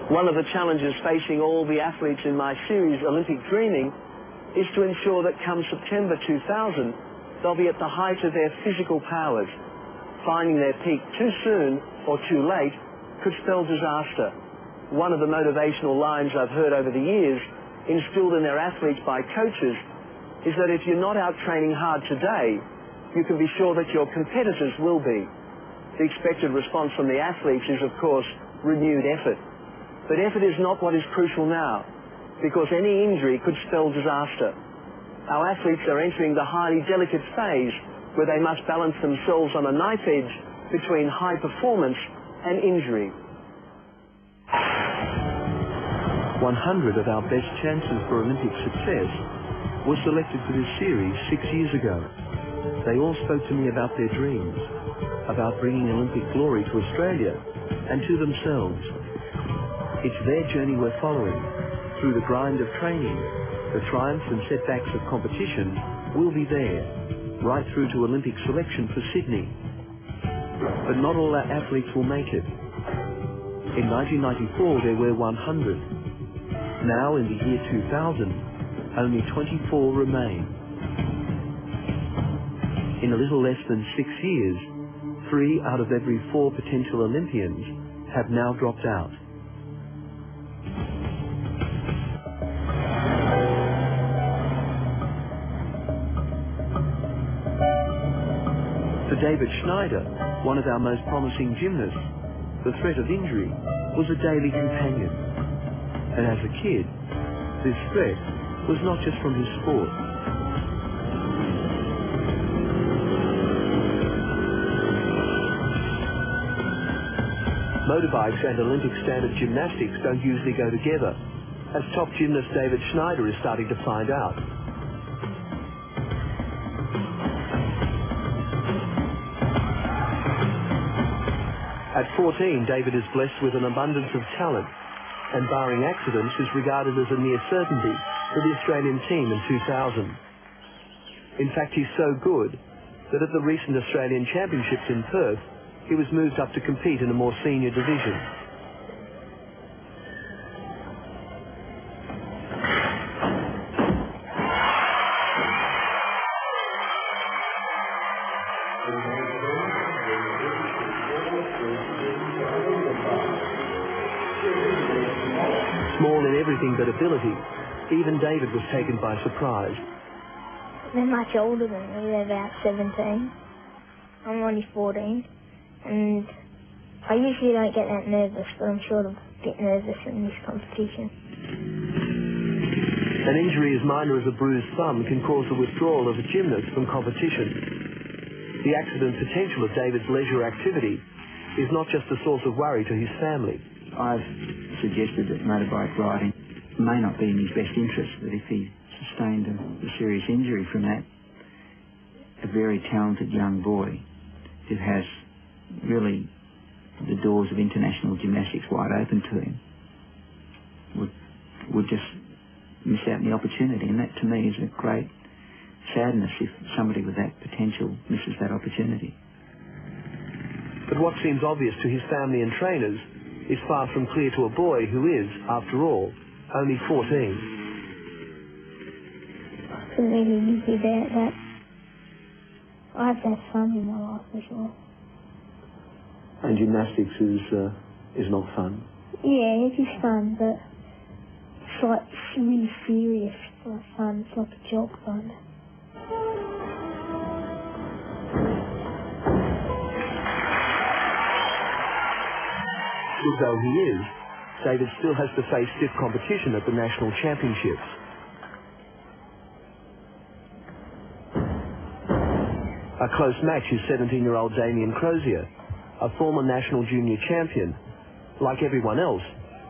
One of the challenges facing all the athletes in my series, Olympic Dreaming, is to ensure that come September 2000, they'll be at the height of their physical powers. Finding their peak too soon or too late could spell disaster. One of the motivational lines I've heard over the years, instilled in their athletes by coaches, is that if you're not out training hard today, you can be sure that your competitors will be. The expected response from the athletes is, of course, renewed effort. But effort is not what is crucial now, because any injury could spell disaster. Our athletes are entering the highly delicate phase where they must balance themselves on a knife edge between high performance and injury. 100 of our best chances for Olympic success were selected for this series 6 years ago. They all spoke to me about their dreams, about bringing Olympic glory to Australia and to themselves. It's their journey we're following. Through the grind of training, the triumphs and setbacks of competition will be there, right through to Olympic selection for Sydney. But not all our athletes will make it. In 1994, there were 100. Now, in the year 2000, only 24 remain. In a little less than 6 years, 3 out of every 4 potential Olympians have now dropped out. For David Schneider, one of our most promising gymnasts, the threat of injury was a daily companion. And as a kid, this threat was not just from his sport. Motorbikes and Olympic standard gymnastics don't usually go together, as top gymnast David Schneider is starting to find out. At 14, David is blessed with an abundance of talent, and barring accidents is regarded as a near certainty for the Australian team in 2000. In fact, he's so good that at the recent Australian Championships in Perth, he was moved up to compete in a more senior division. Small in everything but ability, even David was taken by surprise. They're much older than me, they're about 17. I'm only 14, and I usually don't get that nervous, but I'm sort of a bit nervous in this competition. An injury as minor as a bruised thumb can cause the withdrawal of a gymnast from competition. The accident potential of David's leisure activity is not just a source of worry to his family. I've suggested that motorbike riding may not be in his best interest, that if he sustained a serious injury from that, a very talented young boy who has really the doors of international gymnastics wide open to him would just miss out on the opportunity, and that to me is a great sadness if somebody with that potential misses that opportunity. But what seems obvious to his family and trainers is far from clear to a boy who is, after all, only 14. I couldn't really be there at that. I have to have fun in my life as well. And gymnastics is not fun? Yeah, it is fun, but it's like really serious for fun. It's like a job fun. Good though he is, David still has to face stiff competition at the national championships. A close match is 17-year-old Damien Crozier, a former national junior champion. Like everyone else,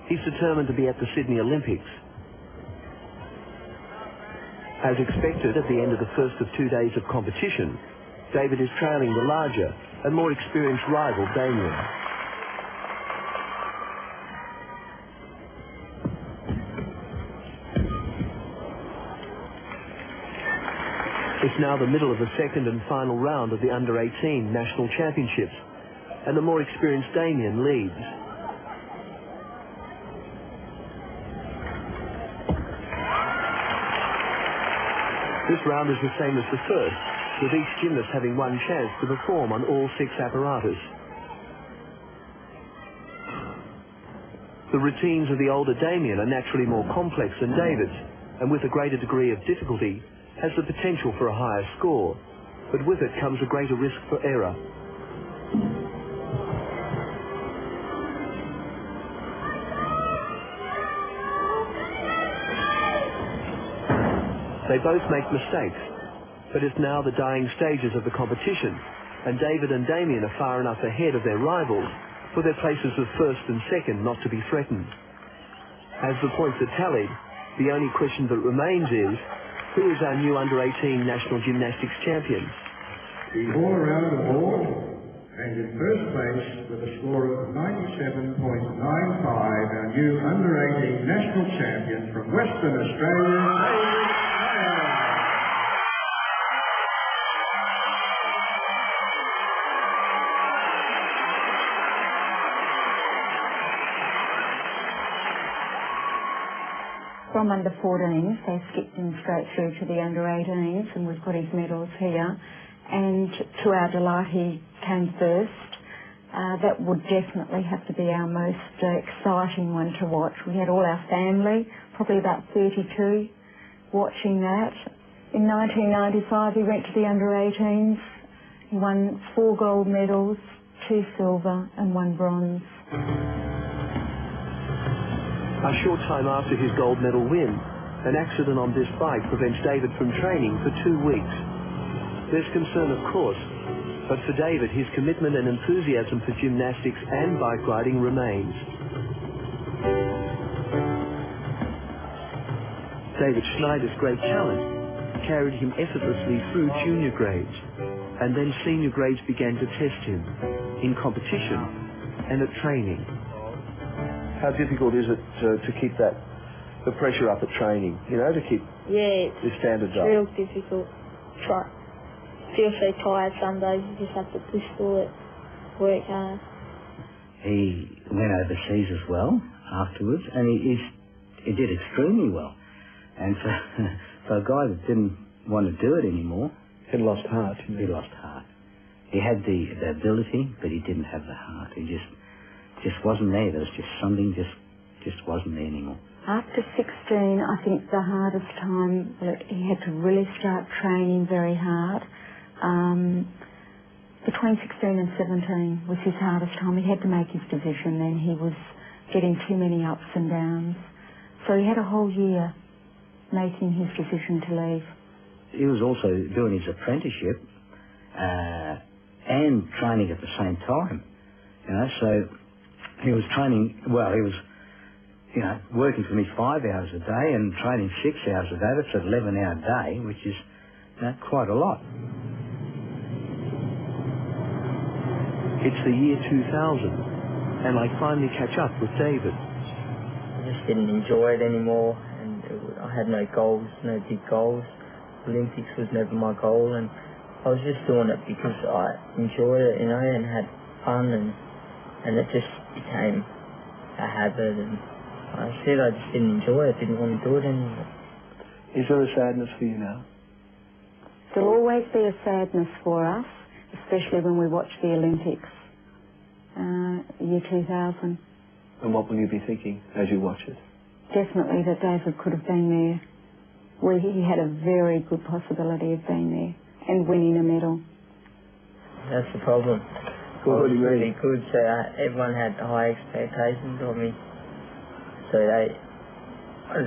he's determined to be at the Sydney Olympics. As expected, at the end of the first of 2 days of competition, David is trailing the larger and more experienced rival, Damien. It's now the middle of the second and final round of the Under-18 National Championships, and the more experienced Damien leads. This round is the same as the first, with each gymnast having one chance to perform on all 6 apparatus. The routines of the older Damien are naturally more complex than David's, and with a greater degree of difficulty, has the potential for a higher score, but with it comes a greater risk for error. They both make mistakes, but it's now the dying stages of the competition, and David and Damien are far enough ahead of their rivals for their places of first and second not to be threatened. As the points are tallied, the only question that remains is, who is our new under-18 national gymnastics champion? The all-around the board, and in first place with a score of 97.95, our new under-18 national champion from Western Australia, David Schneider. From under 14s, they skipped him straight through to the under 18s, and we've got his medals here. And to our delight, he came first. That would definitely have to be our most exciting one to watch. We had all our family, probably about 32, watching that. In 1995, he went to the under 18s. He won 4 gold medals, 2 silver and 1 bronze. A short time after his gold medal win, an accident on this bike prevents David from training for 2 weeks. There's concern, of course, but for David, his commitment and enthusiasm for gymnastics and bike riding remains. David Schneider's great talent carried him effortlessly through junior grades, and then senior grades began to test him in competition and at training. How difficult is it to keep the pressure up at training, you know, to keep the standards up? It's real difficult. Feel so tired some days, you just have to push through it, work hard. He went overseas as well afterwards, and he did extremely well. And for a guy that didn't want to do it anymore, He lost heart. He lost heart. He had the ability, but he didn't have the heart. He just wasn't there. There was just something just wasn't there anymore. After 16, I think the hardest time that he had to really start training very hard. Between 16 and 17 was his hardest time. He had to make his decision then. He was getting too many ups and downs. So he had a whole year making his decision to leave. He was also doing his apprenticeship and training at the same time. You know, so he was training, well, he was, you know, working for me 5 hours a day and training 6 hours a day. That's an 11-hour day, which is, you know, quite a lot. It's the year 2000, and I finally catch up with David. I just didn't enjoy it anymore, and I had no goals, no big goals. Olympics was never my goal, and I was just doing it because I enjoyed it, you know, and had fun, and it just became a habit, and I said I just didn't enjoy it, didn't want to do it anymore. Is there a sadness for you now? There'll always be a sadness for us, especially when we watch the Olympics, year 2000. And what will you be thinking as you watch it? Definitely that David could have been there. He had a very good possibility of being there and winning a medal. That's the problem. What do you mean? Really good, so everyone had high expectations of me. So I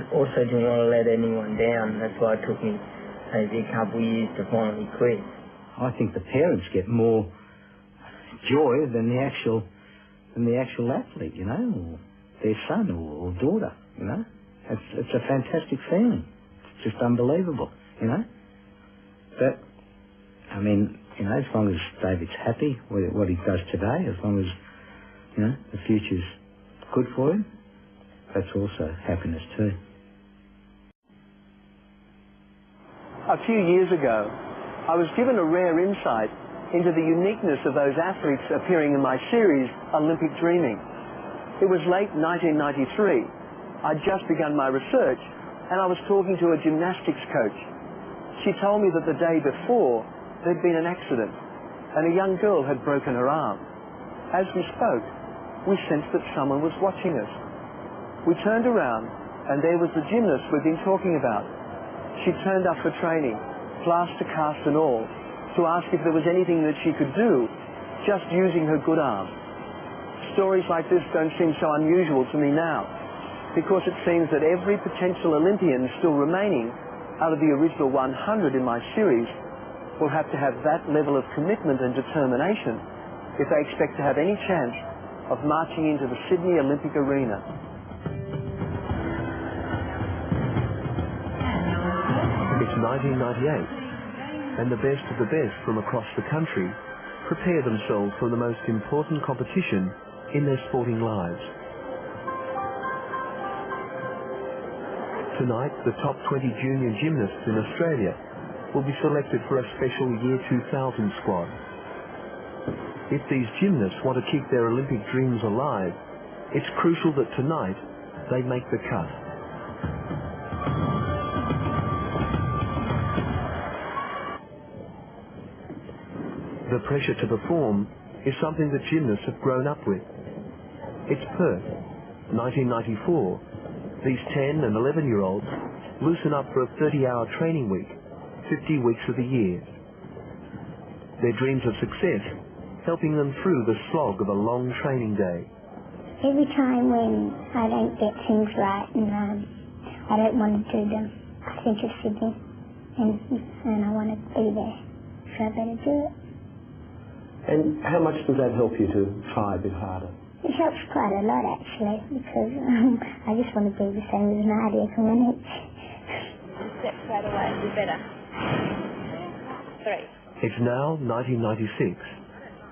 also didn't want to let anyone down. That's why it took me maybe a couple of years to finally quit. I think the parents get more joy than the actual athlete, you know, or their son or daughter, you know. It's a fantastic feeling. It's just unbelievable, you know. But, I mean, you know, as long as David's happy with what he does today, as long as, you know, the future's good for him, that's also happiness too. A few years ago, I was given a rare insight into the uniqueness of those athletes appearing in my series, Olympic Dreaming. It was late 1993. I'd just begun my research, and I was talking to a gymnastics coach. She told me that the day before there'd been an accident and a young girl had broken her arm. As we spoke, we sensed that someone was watching us. We turned around and there was the gymnast we'd been talking about. She turned up for training, plaster cast and all, to ask if there was anything that she could do, just using her good arm. Stories like this don't seem so unusual to me now, because it seems that every potential Olympian still remaining out of the original 100 in my series will have to have that level of commitment and determination if they expect to have any chance of marching into the Sydney Olympic arena. It's 1998, and the best of the best from across the country prepare themselves for the most important competition in their sporting lives. Tonight, the top 20 junior gymnasts in Australia will be selected for a special Year 2000 squad. If these gymnasts want to keep their Olympic dreams alive, it's crucial that tonight they make the cut. The pressure to perform is something that gymnasts have grown up with. It's Perth, 1994. These 10 and 11-year-olds loosen up for a 30-hour training week, 50 weeks of the year. Their dreams of success helping them through the slog of a long training day. Every time when I don't get things right and I don't want to do them, I think of Sydney and I want to be there, so I better do it. And how much does that help you to try a bit harder? It helps quite a lot actually, because I just want to be the same as Nadia Comaneci. Steps right away, be better. 3. It's now 1996.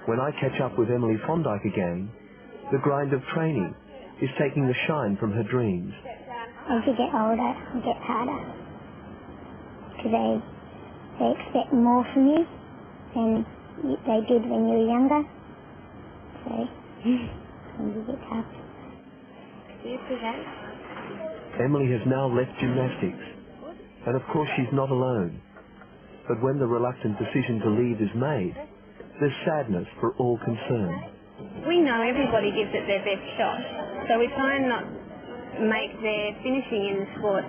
When I catch up with Emily Fondyke again, the grind of training is taking the shine from her dreams. As you get older, you get harder. Because they expect more from you than they did when you were younger. So, you get tough. Do you present? Emily has now left gymnastics, and of course she's not alone. But when the reluctant decision to leave is made, there's sadness for all concerned. We know everybody gives it their best shot, so we try and not make their finishing in the sport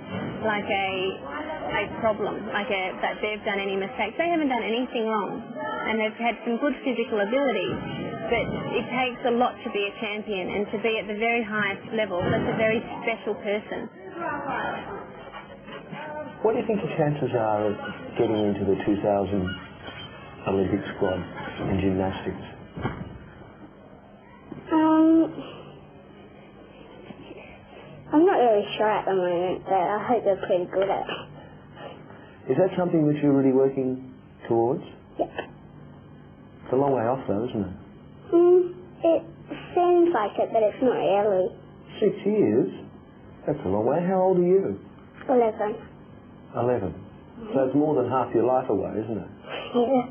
like a problem, like that they've done any mistakes. They haven't done anything wrong, and they've had some good physical ability, but it takes a lot to be a champion, and to be at the very highest level, that's a very special person. What do you think the chances are of getting into the 2000 Olympic squad in gymnastics? I'm not really sure at the moment, but I hope they're pretty good at it. Is that something that you're really working towards? Yep. It's a long way off though, isn't it? It seems like it, but it's not really. 6 years? That's a long way. How old are you? 11. 11. So it's more than half your life away, isn't it? Yeah.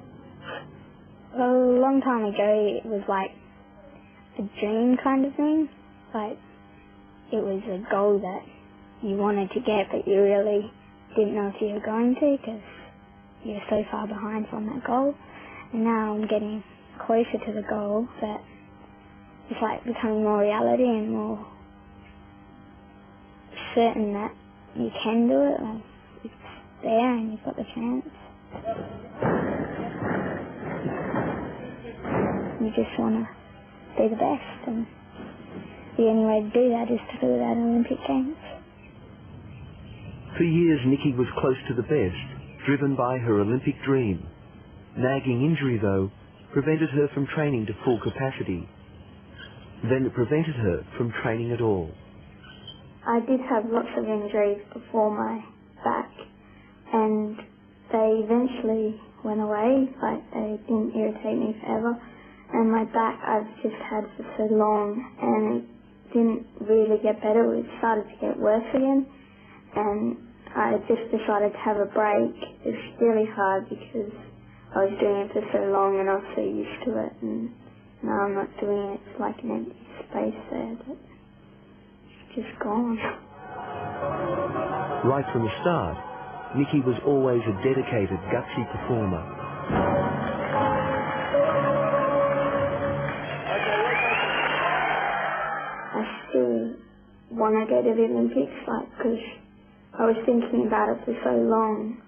A long time ago, it was like a dream kind of thing. Like, it was a goal that you wanted to get, but you really didn't know if you were going to, because you're so far behind from that goal. And now I'm getting closer to the goal, that it's like becoming more reality and more certain that you can do it. Like, it's there and you've got the chance. You just want to be the best, and the only way to do that is to do that in Olympic Games. For years, Nikki was close to the best, driven by her Olympic dream. Nagging injury, though, prevented her from training to full capacity. Then it prevented her from training at all. I did have lots of injuries before my back, and they eventually went away. Like, they didn't irritate me forever. And my back I've just had for so long, and it didn't really get better. It started to get worse again, and I just decided to have a break. It's really hard because I was doing it for so long and I was so used to it, and now I'm not doing it. It's like an empty space there that it's just gone. Right from the start, Nikki was always a dedicated, gutsy performer. I still want to go to the Olympics, because I was thinking about it for so long.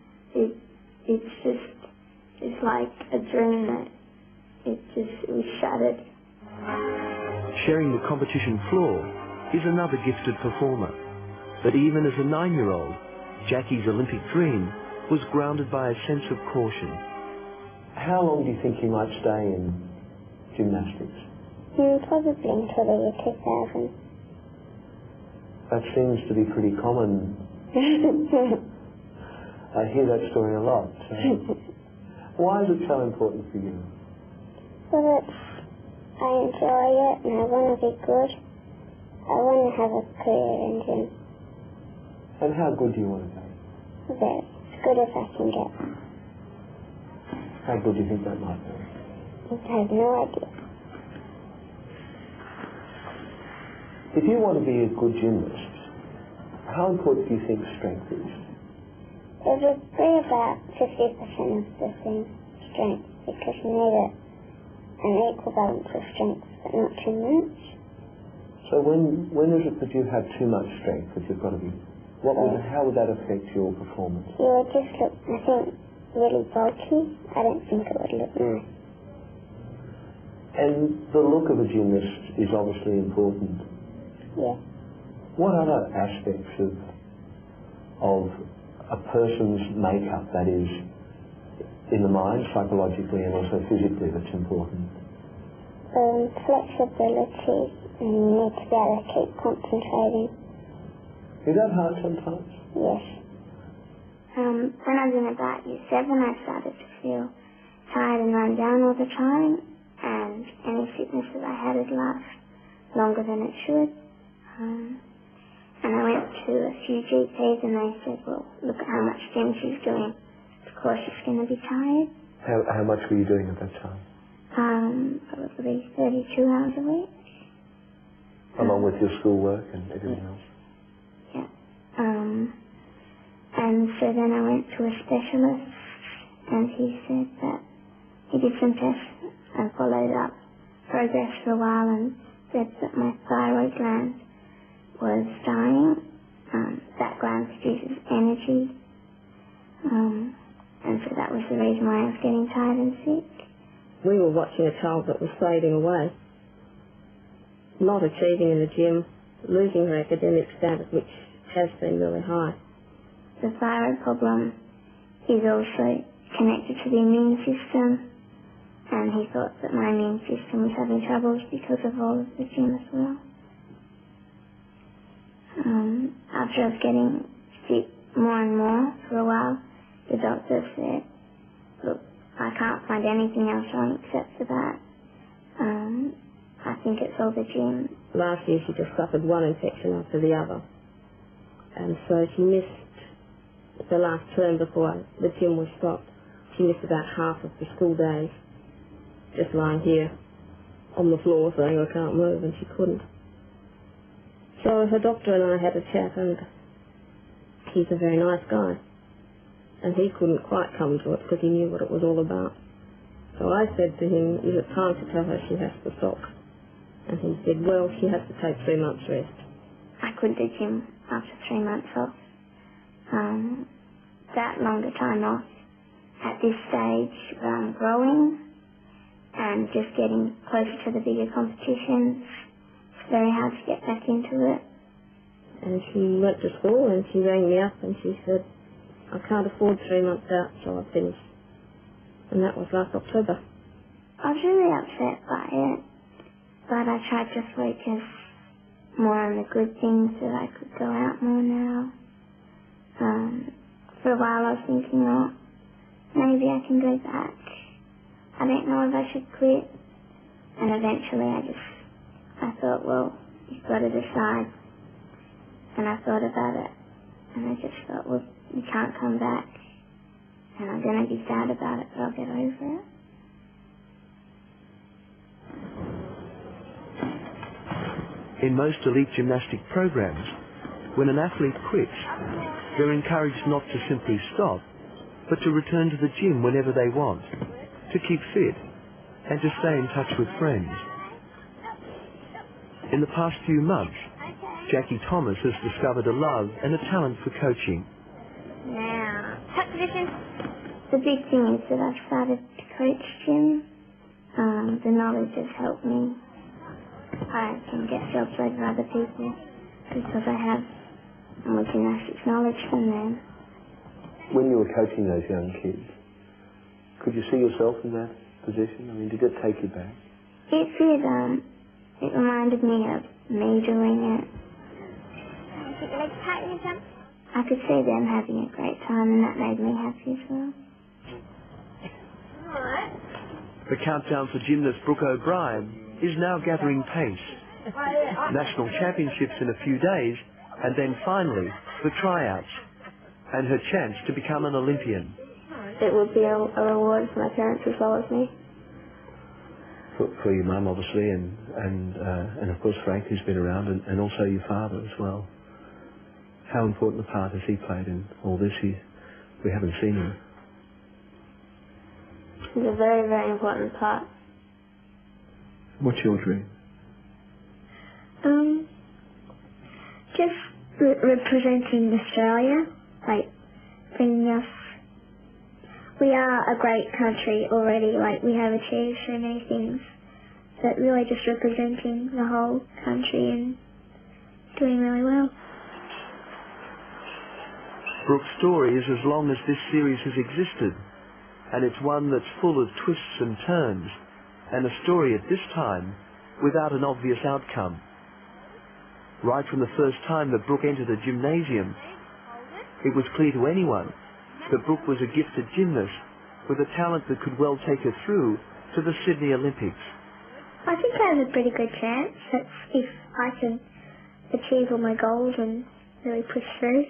It's like a dream that it was shattered. Sharing the competition floor is another gifted performer. But even as a 9-year-old, Jackie's Olympic dream was grounded by a sense of caution. How long do you think you might stay in gymnastics? Probably until the year 2000. That seems to be pretty common. I hear that story a lot. Why is it so important for you? Well, I enjoy it and I want to be good. I want to have a career in gym. And how good do you want to be? As good as I can get. How good do you think that might be? I have no idea. If you want to be a good gymnast, how important do you think strength is? It would be about 50% of the thing, strength, because you need an equal balance of strength, but not too much. So when is it that you have too much strength that you've got to be? How would that affect your performance? You would just look, I think, really bulky. I don't think it would look nice. And the look of a gymnast is obviously important. Yeah. What other aspects of a person's makeup, that is, in the mind, psychologically and also physically, that's important? Flexibility, and you need to be able to keep concentrating. Is that hard sometimes? Yes. When I was in about year 7, I started to feel tired and run down all the time, and any sickness that I had would last longer than it should. And I went to a few GPs and they said, well, look at how much gym she's doing. Of course she's going to be tired. How much were you doing at that time? Probably 32 hours a week. Along with your schoolwork and everything else? Yeah. And so then I went to a specialist and he said that he did some tests and followed up progress for a while and said that my thyroid gland was dying. That gland produces energy. And so that was the reason why I was getting tired and sick. We were watching a child that was fading away, not achieving in the gym, losing her academic status, which has been really high. The thyroid problem is also connected to the immune system, and he thought that my immune system was having troubles because of all of the gym as well. After I was getting sick more and more for a while, the doctor said, look, I can't find anything else wrong except for that. I think it's all the gym. Last year she just suffered one infection after the other. And so she missed the last term before the gym was stopped. She missed about half of the school days, just lying here on the floor saying I can't move, and she couldn't. So her doctor and I had a chat, and he's a very nice guy. And he couldn't quite come to it because he knew what it was all about. So I said to him, is it time to tell her she has to stop? And he said, well, she has to take 3 months rest. I couldn't do gym after 3 months off. That longer time off, at this stage where I'm growing and just getting closer to the bigger competitions, it's very hard to get back into it. And she went to school and she rang me up and she said, I can't afford 3 months out, so I've finished. And that was last October. I was really upset by it, but I tried to focus more on the good things, that I could go out more now. For a while I was thinking, oh, maybe I can go back. I don't know if I should quit. And eventually I thought, well, you've got to decide. And I thought about it, and I just thought, well, you can't come back. And I'm going to be sad about it, but I'll get over it. In most elite gymnastic programs, When an athlete quits, they're encouraged not to simply stop, but to return to the gym whenever they want, to keep fit, and to stay in touch with friends. In the past few months, Jackie Thomas has discovered a love and a talent for coaching. Now, tuck position. The big thing is that I've started to coach gym. The knowledge has helped me. I can get jobs over other people because I have more gymnastics knowledge than them. When you were coaching those young kids, could you see yourself in that position? I mean, did it take you back? It did. It reminded me of me doing it. Keep your legs tight and jump. I could see them having a great time, and that made me happy as well. Alright. The countdown for gymnast Brooke O'Brien is now gathering pace. National championships in a few days, and then finally the tryouts, and her chance to become an Olympian. It would be a reward for my parents as well as me. For your mum, obviously, and of course Frank, who's been around, and also your father as well. How important a part has he played in all this? We haven't seen him. He's a very, very important part. What's your dream? Just representing Australia, like bringing us. We are a great country already, like we have achieved so many things, but really just representing the whole country and doing really well. Brooke's story is as long as this series has existed, and it's one that's full of twists and turns, and a story at this time without an obvious outcome. Right from the first time that Brooke entered a gymnasium, it was clear to anyone that Brooke was a gifted gymnast with a talent that could well take her through to the Sydney Olympics. I think I have a pretty good chance if I can achieve all my goals and really push through.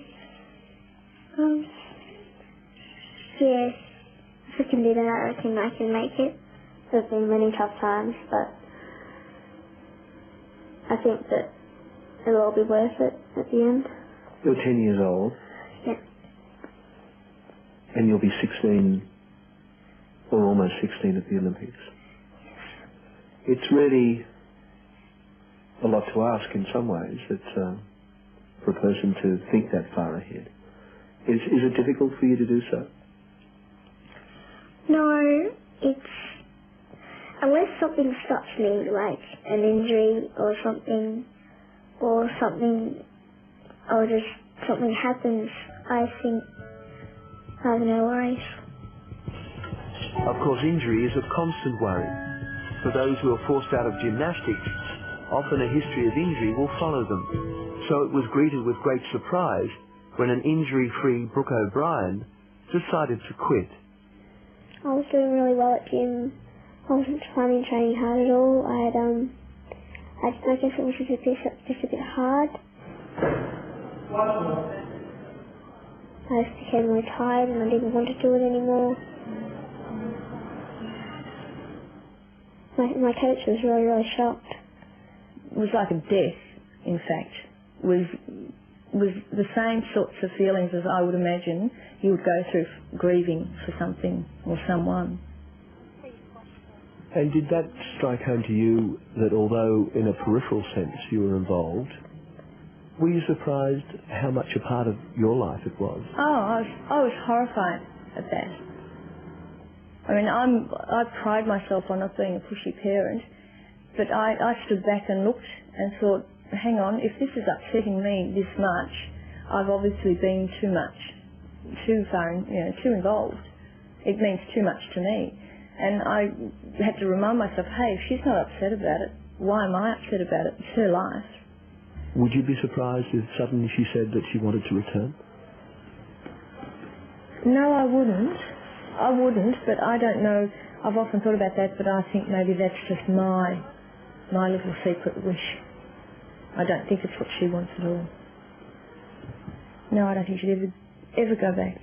Yeah, if I can do that, I reckon I can make it. There's been many tough times, but I think that it'll all be worth it at the end. You're 10 years old. Yeah. And you'll be 16, or almost 16 at the Olympics. It's really a lot to ask in some ways, that for a person to think that far ahead. Is it difficult for you to do so? No, unless something stops me, like an injury or something, or something happens, I think I have no worries. Of course, injury is a constant worry. For those who are forced out of gymnastics, often a history of injury will follow them. So it was greeted with great surprise when an injury-free Brooke O'Brien decided to quit. I was doing really well at gym. I wasn't finding training hard at all. I guess it was just a bit hard. I just became really tired and I didn't want to do it anymore. My coach was really, really shocked. It was like a death, in fact. With the same sorts of feelings as I would imagine you would go through grieving for something or someone. And did that strike home to you that although in a peripheral sense you were involved, were you surprised how much a part of your life it was? Oh, I was horrified at that. I mean, I pride myself on not being a pushy parent, but I stood back and looked and thought, hang on, if this is upsetting me this much, I've obviously been too involved. It means too much to me. And I had to remind myself, hey, if she's not upset about it, why am I upset about it? It's her life. Would you be surprised if suddenly she said that she wanted to return? No, I wouldn't, but I don't know. I've often thought about that, but I think maybe that's just my little secret wish. I don't think it's what she wants at all. No, I don't think she'd ever go back.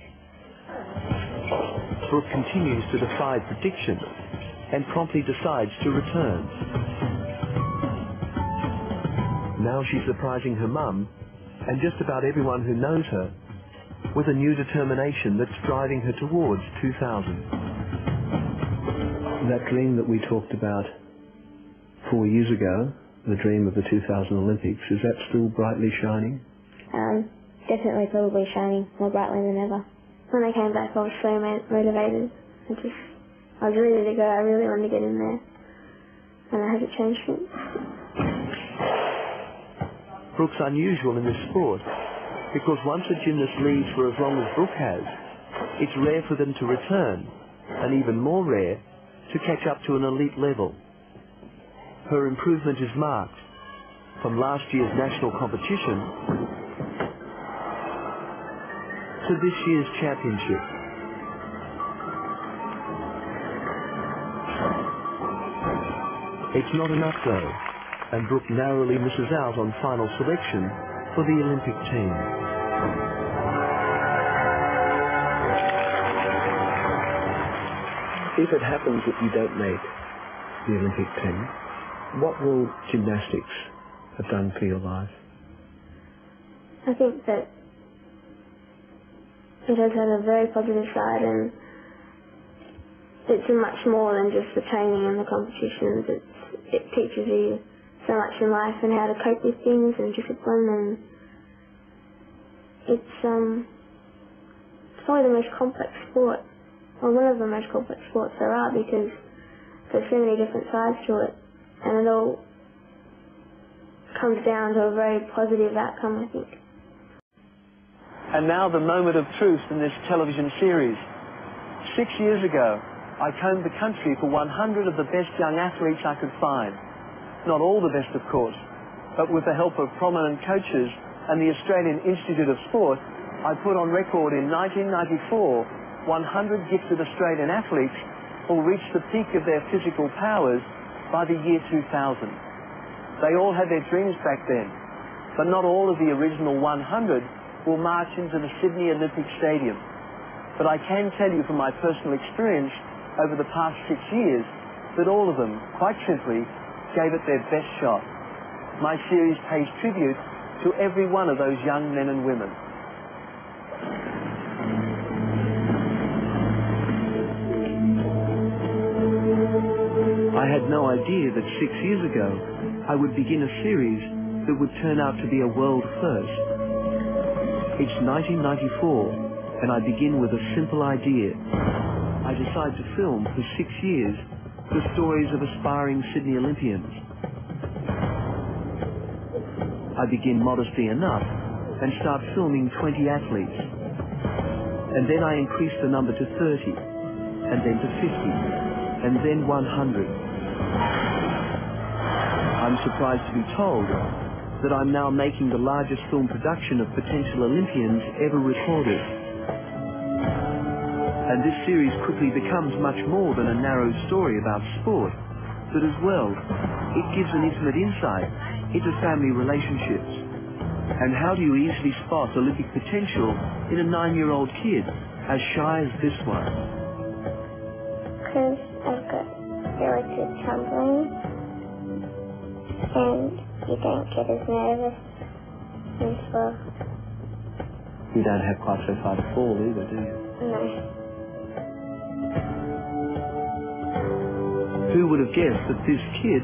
Brooke continues to defy prediction and promptly decides to return. Now she's surprising her mum and just about everyone who knows her, with a new determination that's driving her towards 2000. That dream that we talked about 4 years ago, the dream of the 2000 Olympics, is that still brightly shining? Definitely probably shining more brightly than ever. When I came back I was so motivated. I was ready to go. I really wanted to get in there. And I haven't changed since. Brooke's unusual in this sport because once a gymnast leaves for as long as Brooke has, it's rare for them to return, and even more rare to catch up to an elite level. Her improvement is marked from last year's national competition to this year's championship. It's not enough though, and Brooke narrowly misses out on final selection for the Olympic team. If it happens that you don't make the Olympic team, what will gymnastics have done for your life? I think that it has had a very positive side, and it's much more than just the training and the competitions. It teaches you so much in life and how to cope with things and discipline, and it's probably the most complex sport, or one of the most complex sports there are, because there's so many different sides to it, and it all comes down to a very positive outcome, I think. And now the moment of truth in this television series. 6 years ago, I combed the country for 100 of the best young athletes I could find. Not all the best, of course, but with the help of prominent coaches and the Australian Institute of Sport, I put on record in 1994 100 gifted Australian athletes who reached the peak of their physical powers by the year 2000. They all had their dreams back then, but not all of the original 100 will march into the Sydney Olympic Stadium. But I can tell you from my personal experience over the past 6 years that all of them, quite simply, gave it their best shot. My series pays tribute to every one of those young men and women. I had no idea that 6 years ago I would begin a series that would turn out to be a world first. It's 1994, and I begin with a simple idea. I decide to film for 6 years the stories of aspiring Sydney Olympians. I begin modestly enough and start filming 20 athletes. And then I increase the number to 30, and then to 50, and then 100. I'm surprised to be told that I'm now making the largest film production of potential Olympians ever recorded. And this series quickly becomes much more than a narrow story about sport, but as well, it gives an intimate insight into family relationships. And how do you easily spot Olympic potential in a 9-year-old kid as shy as this one? Because I've got really good tumbling, and you don't get as nervous as well. You don't have quite so far to fall either, do you? No. Who would have guessed that this kid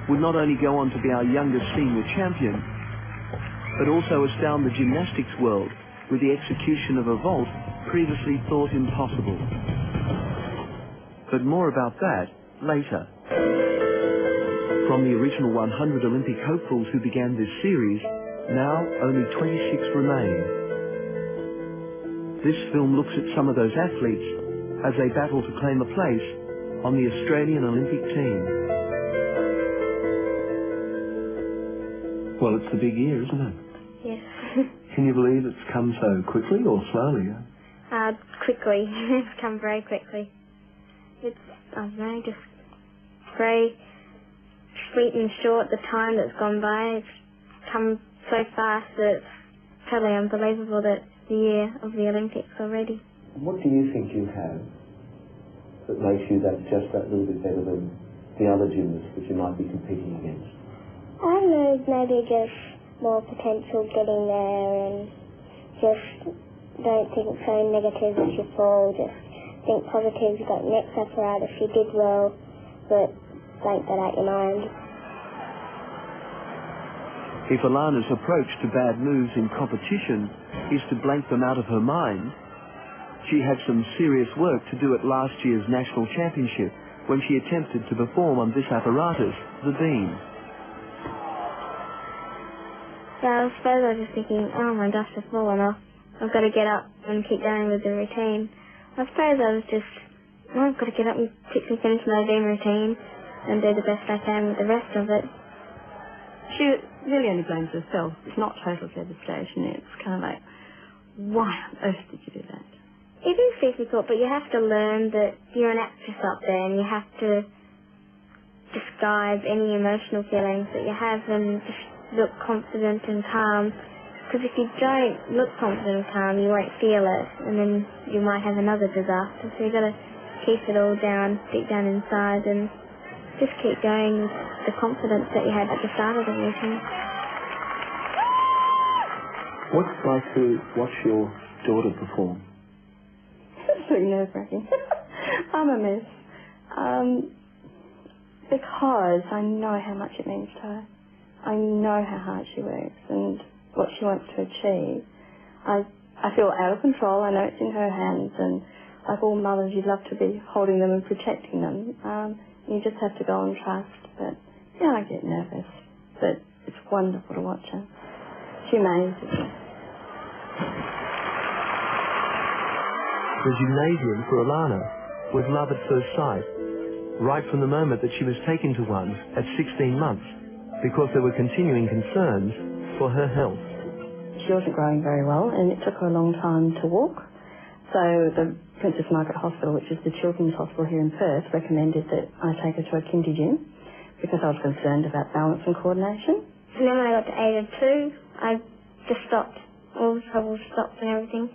would not only go on to be our youngest senior champion, but also astound the gymnastics world with the execution of a vault previously thought impossible. But more about that later. From the original 100 Olympic hopefuls who began this series, now only 26 remain. This film looks at some of those athletes as they battle to claim a place on the Australian Olympic team. Well, it's the big year, isn't it? Yes. Can you believe it's come so quickly or slowly? Quickly. It's come very quickly. It's, I don't know, just very sweet and short, the time that's gone by. It's come so fast that it's totally unbelievable that it's the year of the Olympics already. What do you think you have that makes you just that little bit better than the other gymnasts that you might be competing against? I don't know, maybe just more potential getting there, and just don't think so negative if you fall, just think positive. You've got next apparatus, you did well, but blank that out your mind. If Alana's approach to bad moves in competition is to blank them out of her mind, she had some serious work to do at last year's national championship when she attempted to perform on this apparatus, the beam. Yeah, I suppose I was just thinking, oh my gosh, I've fallen off. I've got to get up and keep going with the routine. I suppose I was just, oh, I've got to get up and quickly finish my beam routine and do the best I can with the rest of it. She really only blames herself. It's not total devastation. It's kind of like, why on earth did you do that? It is difficult, but you have to learn that you're an actress up there and you have to describe any emotional feelings that you have and just look confident and calm. Because if you don't look confident and calm, you won't feel it, and then you might have another disaster. So you've got to keep it all down, deep down inside, and just keep going with the confidence that you had at the start of the routine. What's it like to watch your daughter perform? It's pretty nerve-wracking. I'm a mess. Because I know how much it means to her. I know how hard she works and what she wants to achieve. I feel out of control. I know it's in her hands, and like all mothers, you'd love to be holding them and protecting them. You just have to go and trust. But yeah, I get nervous. But it's wonderful to watch her. She amazes me. The gymnasium for Alana was love at first sight, right from the moment that she was taken to one at 16 months, because there were continuing concerns for her health. She wasn't growing very well, and it took her a long time to walk. So the Princess Margaret Hospital, which is the children's hospital here in Perth, recommended that I take her to a kindy gym because I was concerned about balance and coordination. And then when I got to age of 2, I just stopped. All the trouble stopped and everything.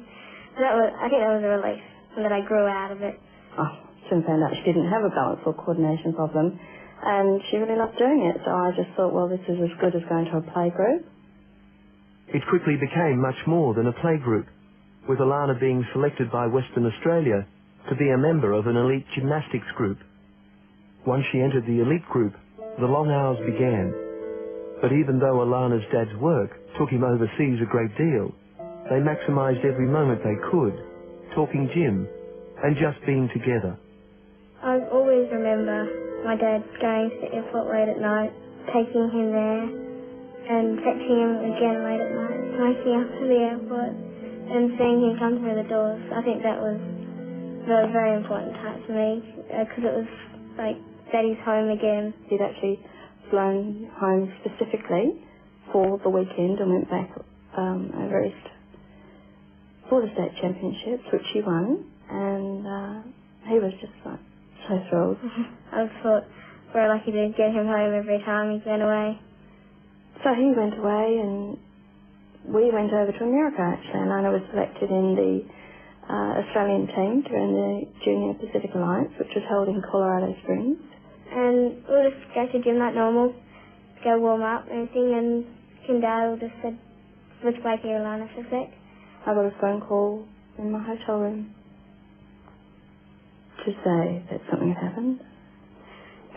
So I think that was a relief, and that I grew out of it. Oh, soon found out she didn't have a balance or coordination problem, and she really loved doing it. So I just thought, well, this is as good as going to a play group. It quickly became much more than a play group, with Alana being selected by Western Australia to be a member of an elite gymnastics group. Once she entered the elite group, the long hours began. But even though Alana's dad's work took him overseas a great deal, they maximised every moment they could, talking gym and just being together. I always remember my dad going to the airport late at night, taking him there, and fetching him again late at night, waking up to the airport, and seeing him come through the doors. I think that was a very important time to me, because it was like Daddy's home again. He'd actually flown home specifically for the weekend and went back over East for the state championships, which he won, and he was just like so thrilled. I thought we're lucky to get him home every time he went away. So he went away, and we went over to America actually, and Anna was selected in the Australian team during the Junior Pacific Alliance, which was held in Colorado Springs. And we'll just go to gym like normal, go warm up and everything, and Kim Dale just said, which way to Alana for a sec. I got a phone call in my hotel room to say that something had happened.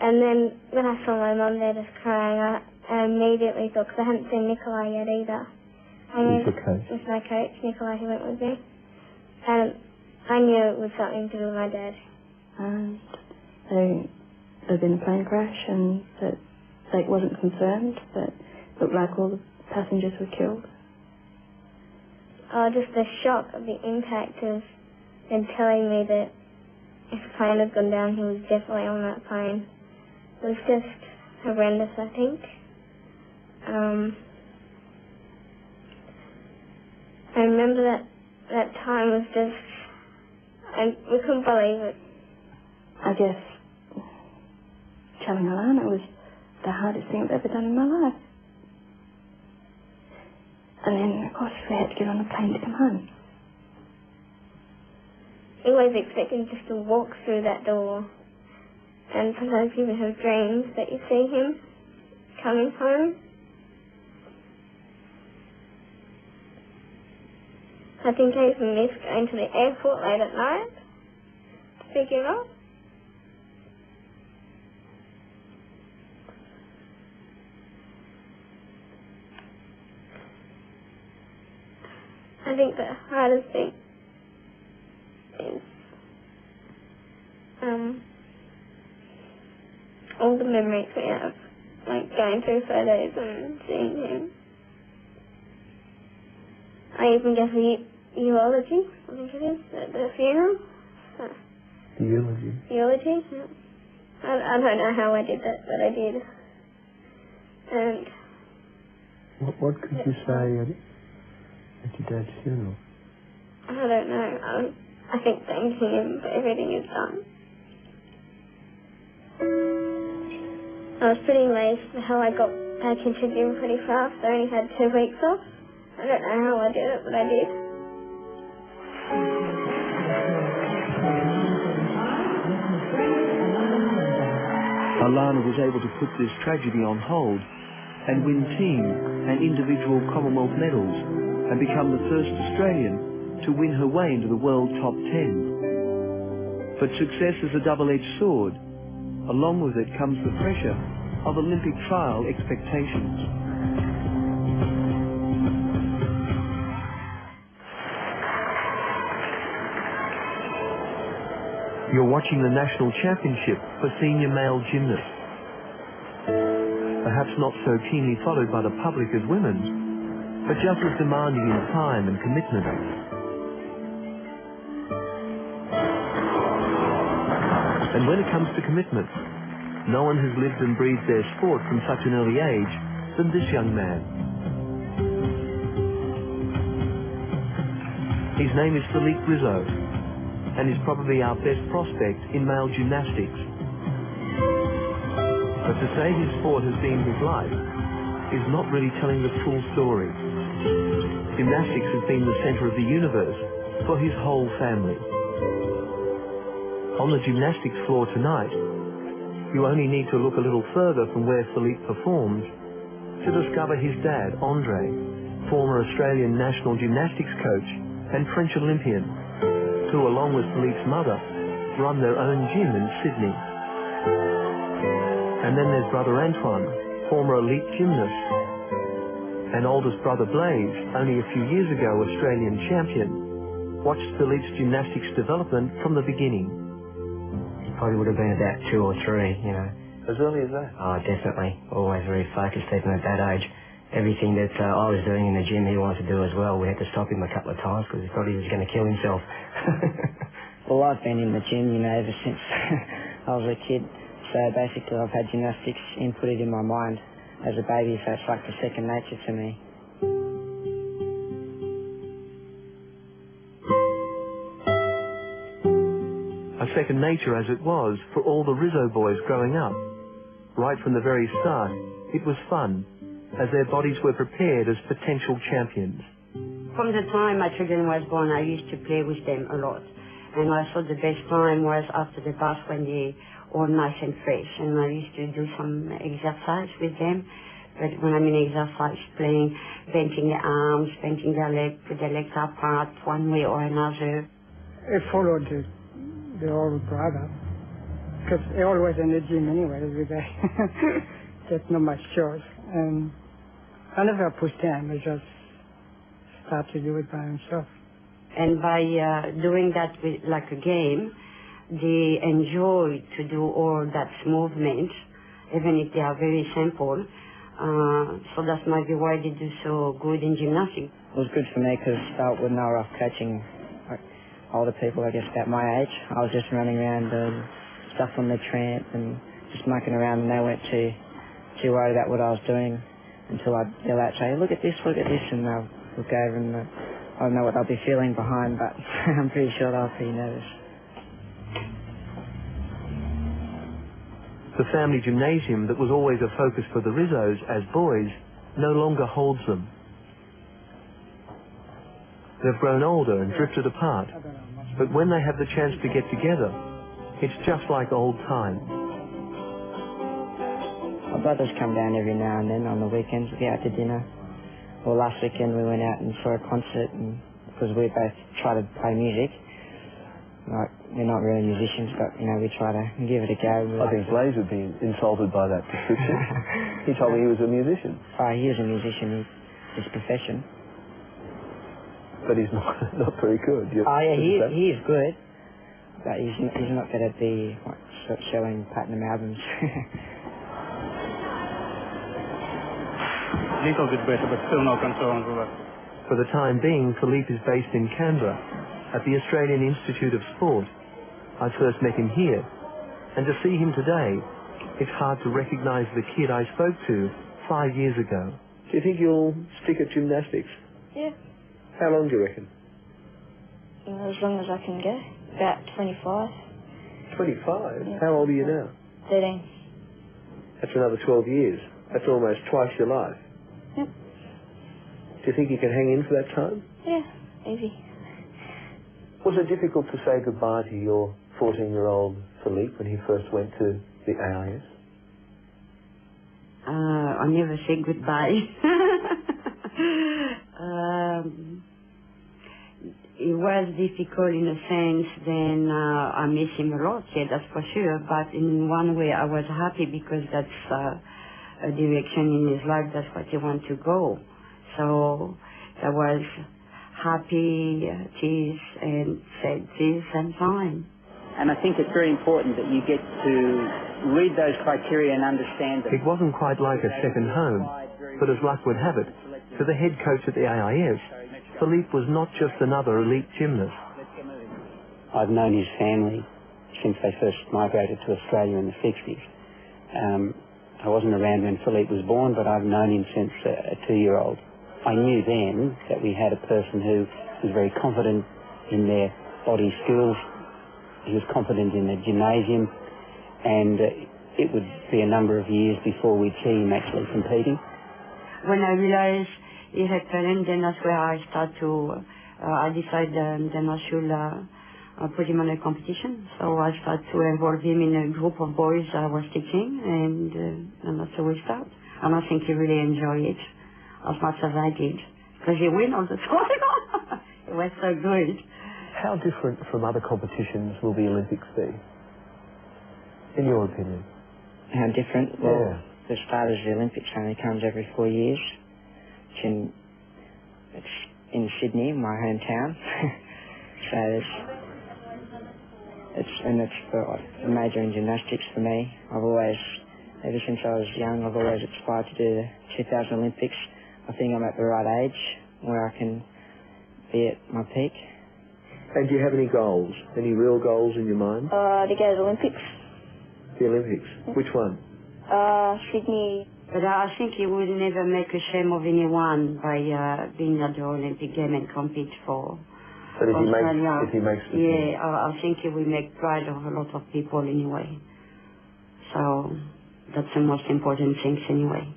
And then when I saw my mum there just crying, I immediately thought, because I hadn't seen Nikolai yet either. Who's your coach? With my coach, Nikolai, who went with me. And I knew it was something to do with my dad. And there'd been a plane crash, and that they wasn't confirmed, but it looked like all the passengers were killed. Oh, just the shock of the impact of them telling me that if the plane had gone down, he was definitely on that plane. It was just horrendous, I think. I remember that time was just, we couldn't believe it. I guess telling Alana was the hardest thing I've ever done in my life. And then, of course, we had to get on a plane to come home. You always expecting just to walk through that door. And sometimes you have dreams that you see him coming home. I think I even missed going to the airport late at night to pick him up. I think the hardest thing is all the memories we have, like going through photos and seeing him. I even get the eulogy, I think it is, at the funeral. The eulogy? Eulogy, yeah. I don't know how I did that, but I did. And What could you say at your dad's funeral? I don't know. I think thanking him for everything he's done. I was pretty amazed at how I got back into gym pretty fast. I only had 2 weeks off. I don't know how I did it, but I did. Alana was able to put this tragedy on hold and win team and individual Commonwealth medals and become the first Australian to win her way into the world top 10. But success is a double-edged sword. Along with it comes the pressure of Olympic trial expectations. You're watching the National Championship for senior male gymnasts. Perhaps not so keenly followed by the public as women's, but just as demanding in time and commitment. And when it comes to commitment, no one has lived and breathed their sport from such an early age than this young man. His name is Philippe Rizzo, and is probably our best prospect in male gymnastics. But to say his sport has been his life is not really telling the full story. Gymnastics has been the centre of the universe for his whole family. On the gymnastics floor tonight, you only need to look a little further from where Philippe performed to discover his dad, Andre, former Australian national gymnastics coach and French Olympian, who, along with Philippe's mother, run their own gym in Sydney. And then there's brother Antoine, former elite gymnast, and oldest brother Blaise, only a few years ago Australian champion, watched Philippe's gymnastics development from the beginning. Probably would have been about 2 or 3, you know. As early as that? Oh, definitely. Always very focused even at that age. Everything that I was doing in the gym he wanted to do as well. We had to stop him a couple of times because he thought he was going to kill himself. Well, I've been in the gym, you know, ever since I was a kid. So basically I've had gymnastics inputted in my mind as a baby, so it's like the second nature to me. A second nature as it was for all the Rizzo boys growing up. Right from the very start, it was fun, as their bodies were prepared as potential champions. From the time my children was born, I used to play with them a lot. And I thought the best time was after the bath when they all nice and fresh. And I used to do some exercise with them. But when I mean exercise, playing, bending the arms, bending their legs, put their legs apart one way or another. I followed the old brother, because he always in the gym anyway every day. Just not much choice. And I never pushed him, I just started to do it by himself. And by doing that with, like a game, they enjoy to do all that movement, even if they are very simple. So that's maybe why they do so good in gymnastics. It was good for me because when I was coaching older people, I guess about my age, I was just running around doing stuff on the tramp and just mucking around, and they weren't too worried about what I was doing until I'd yell out, say, look at this, and they'll look over and I don't know what they'll be feeling behind, but I'm pretty sure they'll be nervous. The family gymnasium that was always a focus for the Rizzos as boys no longer holds them. They've grown older and drifted apart, but when they have the chance to get together, it's just like old times. My brothers come down every now and then on the weekends. We go out to dinner. Well, last weekend we went out and saw a concert and because we both try to play music. Like, we're not really musicians, but, you know, we try to give it a go. I think Blaze would be insulted by that description. He told me he was a musician. Oh, he is a musician, his profession. But he's not very good. Oh, yeah, he is good, but he's not going to be selling platinum albums. Little bit better, but still no concerns with that. For the time being, Philippe is based in Canberra at the Australian Institute of Sport. I first met him here, and to see him today, it's hard to recognise the kid I spoke to 5 years ago. Do you think you'll stick at gymnastics? Yeah. How long do you reckon? As long as I can go. About 25. 25? Yeah. How old are you now? 13. That's another 12 years. That's almost twice your life. Yep. Do you think you can hang in for that time? Yeah, easy. Was it difficult to say goodbye to your 14-year-old Philippe when he first went to the AIS? I never say goodbye. It was difficult in a sense, then I miss him a lot, yeah, that's for sure, but in one way I was happy because that's a direction in his life, that's what he wanted to go. So there was happy, tears, and sad tears and fine. And I think it's very important that you get to read those criteria and understand them. It wasn't quite like a second home, but as luck would have it, for the head coach at the AIS, Philippe was not just another elite gymnast. I've known his family since they first migrated to Australia in the 60s. I wasn't around when Philippe was born, but I've known him since a 2-year-old. I knew then that we had a person who was very confident in their body skills. He was confident in the gymnasium, and it would be a number of years before we'd see him actually competing. When I realized he had talent, then that's where I I decided then I should put him on a competition. So I started to involve him in a group of boys I was teaching, and that's how we started. And I think he really enjoyed it as much as I did, because he win all the time. It was so good. How different from other competitions will the Olympics be, in your opinion? How different? Well, the start of the Olympics only comes every 4 years. It's in Sydney, my hometown. So it's a major in gymnastics for me. I've always, ever since I was young, I've always aspired to do the 2000 Olympics. I think I'm at the right age where I can be at my peak. And do you have any goals? Any real goals in your mind? To go to the Olympics. The Olympics? Which one? Sydney. But I think he would never make a shame of anyone by being at the Olympic game and compete for Australia. If he makes the team. I think he will make pride of a lot of people anyway. So that's the most important thing anyway.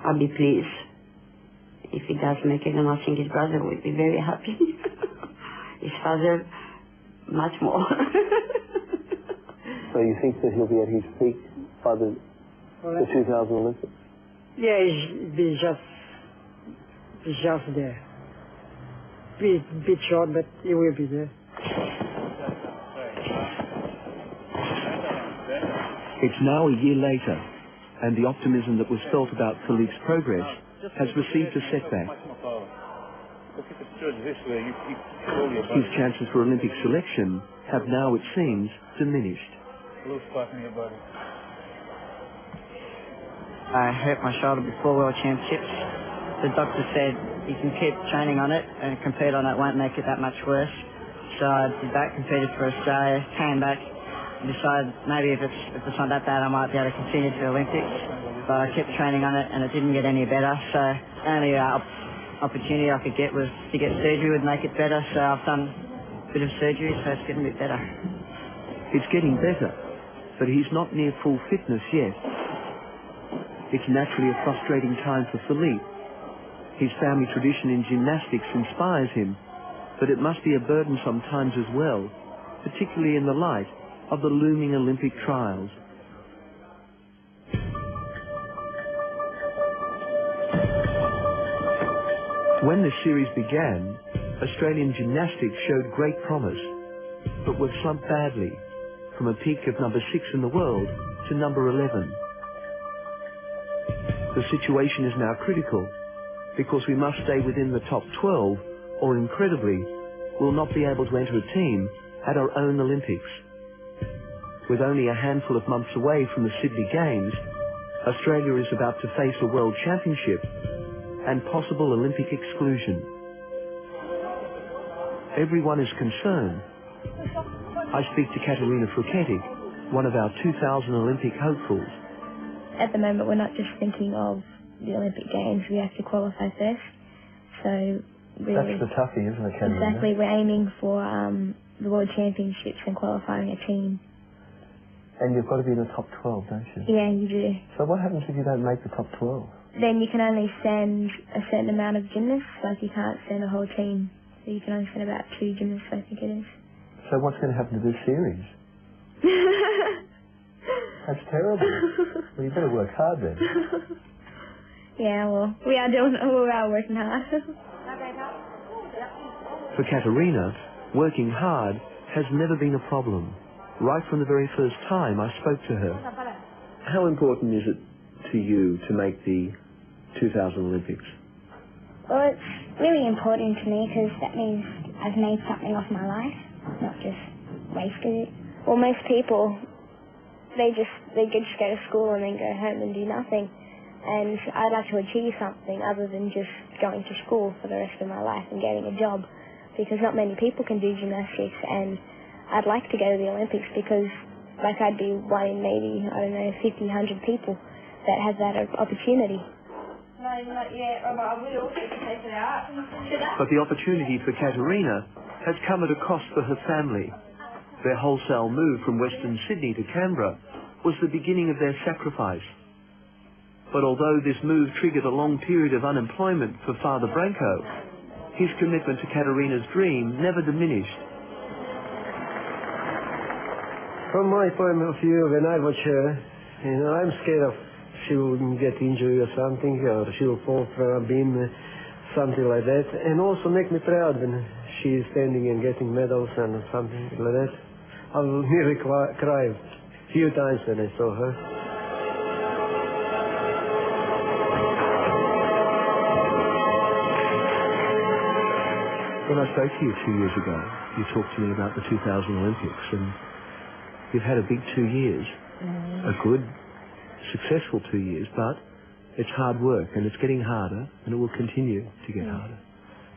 I'll be pleased if he does make it, and I think his brother will be very happy. His father, much more. So you think that he'll be at his peak by the 2000 Olympics? Yeah, he's just there. Be a bit short, but he will be there. It's now a year later, and the optimism that was felt about Philippe's progress has received a setback. His chances for Olympic selection have now, it seems, diminished. I hurt my shoulder before World Championships. The doctor said you can keep training on it and compete on it, won't make it that much worse. So I did that, competed for Australia, came back, and decided maybe if it's not that bad, I might be able to continue to the Olympics. But I kept training on it and it didn't get any better. So the only opportunity I could get was to get surgery would make it better. So I've done a bit of surgery, so it's getting a bit better. It's getting better, but he's not near full fitness yet. It's naturally a frustrating time for Philippe. His family tradition in gymnastics inspires him, but it must be a burden sometimes as well, particularly in the light of the looming Olympic trials. When the series began, Australian gymnastics showed great promise, but were slumped badly, from a peak of number 6 in the world to number 11. The situation is now critical, because we must stay within the top 12, or incredibly, will not be able to enter a team at our own Olympics. With only a handful of months away from the Sydney Games, Australia is about to face a World Championship and possible Olympic exclusion. Everyone is concerned. I speak to Katerina Fruketic, one of our 2000 Olympic hopefuls. At the moment, we're not just thinking of the Olympic Games, we have to qualify first. So really, That's the toughie, isn't it, Katerina? Exactly, we're aiming for the World Championships and qualifying a team. And you've got to be in the top 12, don't you? Yeah, you do. So what happens if you don't make the top 12? Then you can only send a certain amount of gymnasts, like you can't send a whole team. So you can only send about 2 gymnasts, I think it is. So what's going to happen to this series? That's terrible. Well, you better work hard then. Yeah, well, we are working hard. For Katerina, working hard has never been a problem. Right from the very first time I spoke to her. How important is it to you to make the 2000 Olympics? Well, it's really important to me because that means I've made something of my life, not just wasted it. Well, most people, they just go to school and then go home and do nothing. And I'd like to achieve something other than just going to school for the rest of my life and getting a job, because not many people can do gymnastics, and I'd like to go to the Olympics because like I'd be one in maybe, I don't know, 50, 100 people that have that opportunity. But the opportunity for Katerina has come at a cost for her family. Their wholesale move from Western Sydney to Canberra was the beginning of their sacrifice. But although this move triggered a long period of unemployment for Father Branco, his commitment to Katerina's dream never diminished. From my point of view, when I watch her, I'm scared of she will get injured or something, or she will fall from a beam, something like that. And also make me proud when she is standing and getting medals and something like that. I will nearly cry a few times when I saw her. When I spoke to you 2 years ago, you talked to me about the 2000 Olympics, and you've had a big 2 years, a good, successful 2 years, but it's hard work, and it's getting harder, and it will continue to get harder.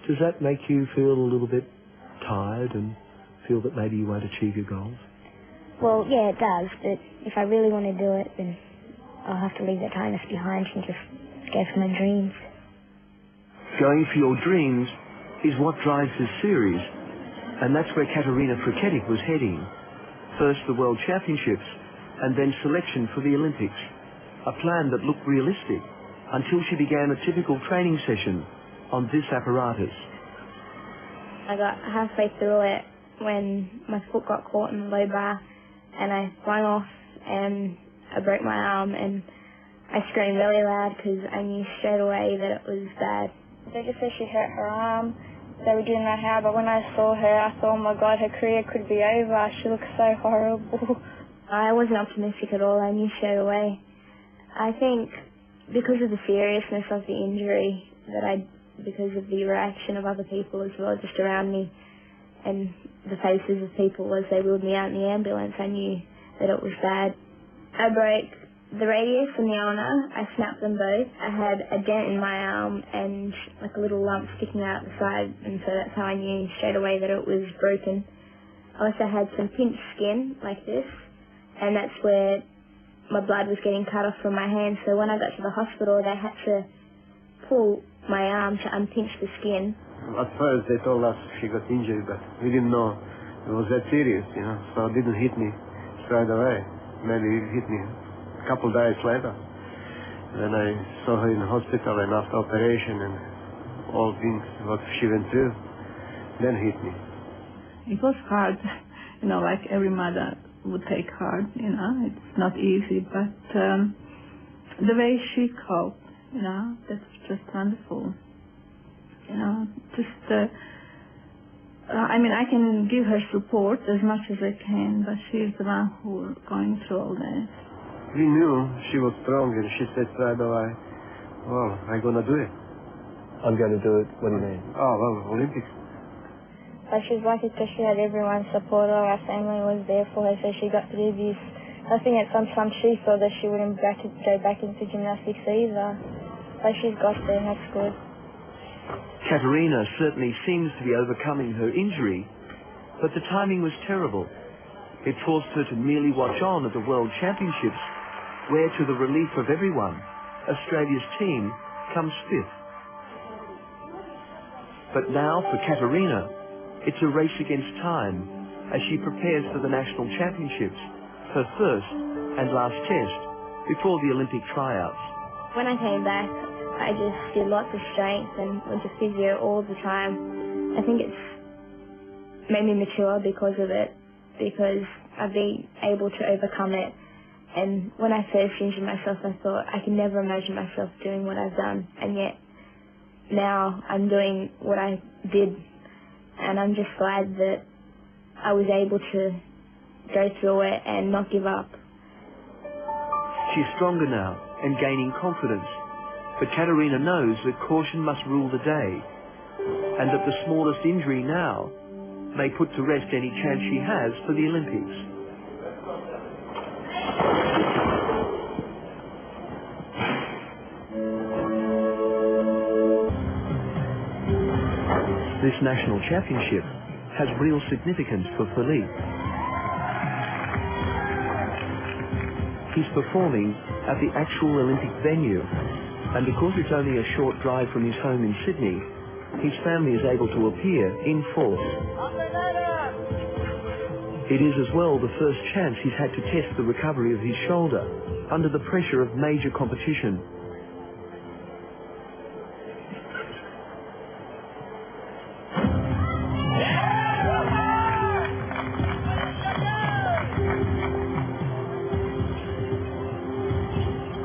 Does that make you feel a little bit tired and feel that maybe you won't achieve your goals? Well, yeah, it does, but if I really want to do it, then I'll have to leave that tiredness behind and just go for my dreams. Going for your dreams is what drives this series, and that's where Katerina Fruketic was heading. First the World Championships, and then selection for the Olympics. A plan that looked realistic until she began a typical training session on this apparatus. I got halfway through it when my foot got caught in the low bar and I flung off and I broke my arm, and I screamed really loud because I knew straight away that it was bad. They just said she hurt her arm. They were doing that how, but when I saw her, I thought, oh my God, her career could be over. She looks so horrible. I wasn't optimistic at all. I knew straight away. I think because of the seriousness of the injury, because of the reaction of other people as well, just around me, and the faces of people as they wheeled me out in the ambulance, I knew that it was bad. I broke the radius and the ulnar. I snapped them both. I had a dent in my arm and like a little lump sticking out the side, and so that's how I knew straight away that it was broken. I also had some pinched skin like this, and that's where my blood was getting cut off from my hand. So when I got to the hospital, they had to pull my arm to unpinch the skin. At first they told us she got injured, but we didn't know it was that serious, so it didn't hit me straight away. Maybe it hit me a couple days later. Then I saw her in the hospital, and after operation and all things what she went through, then hit me. It was hard, like every mother would take hard, it's not easy, but the way she coped, that's just wonderful. Just I can give her support as much as I can, but she's the one who's going through all that. We knew she was strong, and she said right away, well, I'm going to do it. I'm going to do it. What do you mean? Oh, well, Olympics. But she's lucky because she had everyone's support. Our family was there for her, so she got to do this. I think at some time she thought that she wouldn't go back into gymnastics either. But she's got there, that's good. Katerina certainly seems to be overcoming her injury, but the timing was terrible. It forced her to merely watch on at the World Championships, where, to the relief of everyone, Australia's team comes fifth. But now, for Katerina, it's a race against time as she prepares for the National Championships, her first and last test before the Olympic tryouts. When I came back, I just did lots of strength and went to physio all the time. I think it's made me mature because of it, because I've been able to overcome it. And when I first injured myself, I thought I could never imagine myself doing what I've done, and yet now I'm doing what I did, and I'm just glad that I was able to go through it and not give up. She's stronger now and gaining confidence, but Katerina knows that caution must rule the day, and that the smallest injury now may put to rest any chance she has for the Olympics. This national championship has real significance for Philippe. He's performing at the actual Olympic venue, and because it's only a short drive from his home in Sydney, his family is able to appear in force. It is as well the first chance he's had to test the recovery of his shoulder under the pressure of major competition.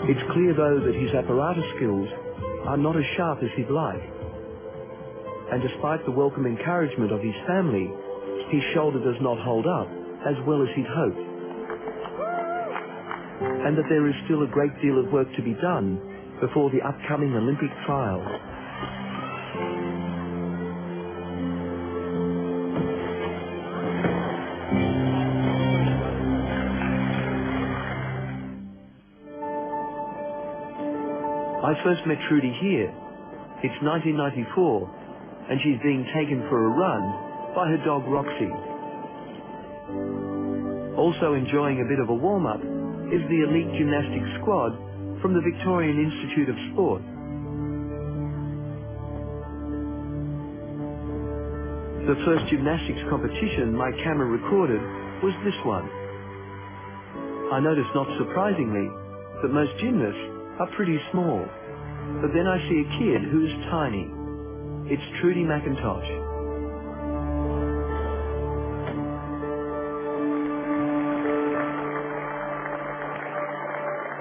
It's clear, though, that his apparatus skills are not as sharp as he'd like. And despite the welcome encouragement of his family, his shoulder does not hold up as well as he'd hoped. And that there is still a great deal of work to be done before the upcoming Olympic trials. I first met Trudy here. It's 1994, and she's being taken for a run by her dog Roxy. Also enjoying a bit of a warm-up is the elite gymnastics squad from the Victorian Institute of Sport. The first gymnastics competition my camera recorded was this one. I noticed, not surprisingly, that most gymnasts are pretty small, but then I see a kid who's tiny. It's Trudy McIntosh.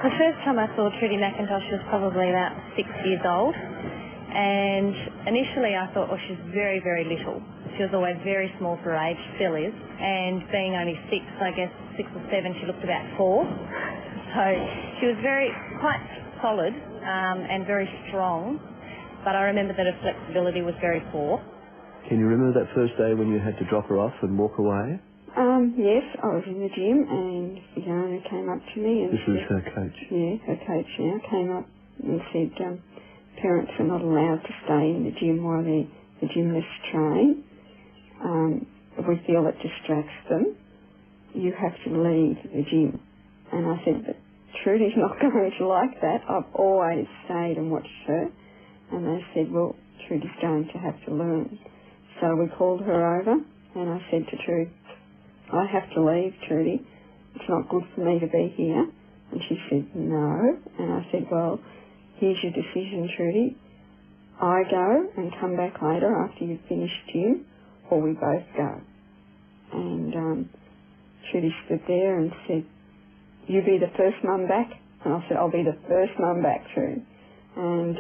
The first time I saw Trudy McIntosh was probably about 6 years old, and initially I thought, oh, she's very, very little. She was always very small for her age, still is, and being only 6, I guess 6 or 7, she looked about 4. So she was quite solid and very strong, but I remember that her flexibility was very poor. Can you remember that first day when you had to drop her off and walk away? Yes, I was in the gym and the owner came up to me and This was her coach? Yeah, her coach now came up and said parents are not allowed to stay in the gym while the gymnasts train. We feel it distracts them. You have to leave the gym. And I said, but Trudy's not going to like that. I've always stayed and watched her. And they said, well, Trudy's going to have to learn. So we called her over and I said to Trudy, I have to leave, Trudy. It's not good for me to be here. And she said, no. And I said, well, here's your decision, Trudy. I go and come back later after you've finished gym, or we both go. And Trudy stood there and said, you be the first mum back? And I said, I'll be the first mum back, Trudy. And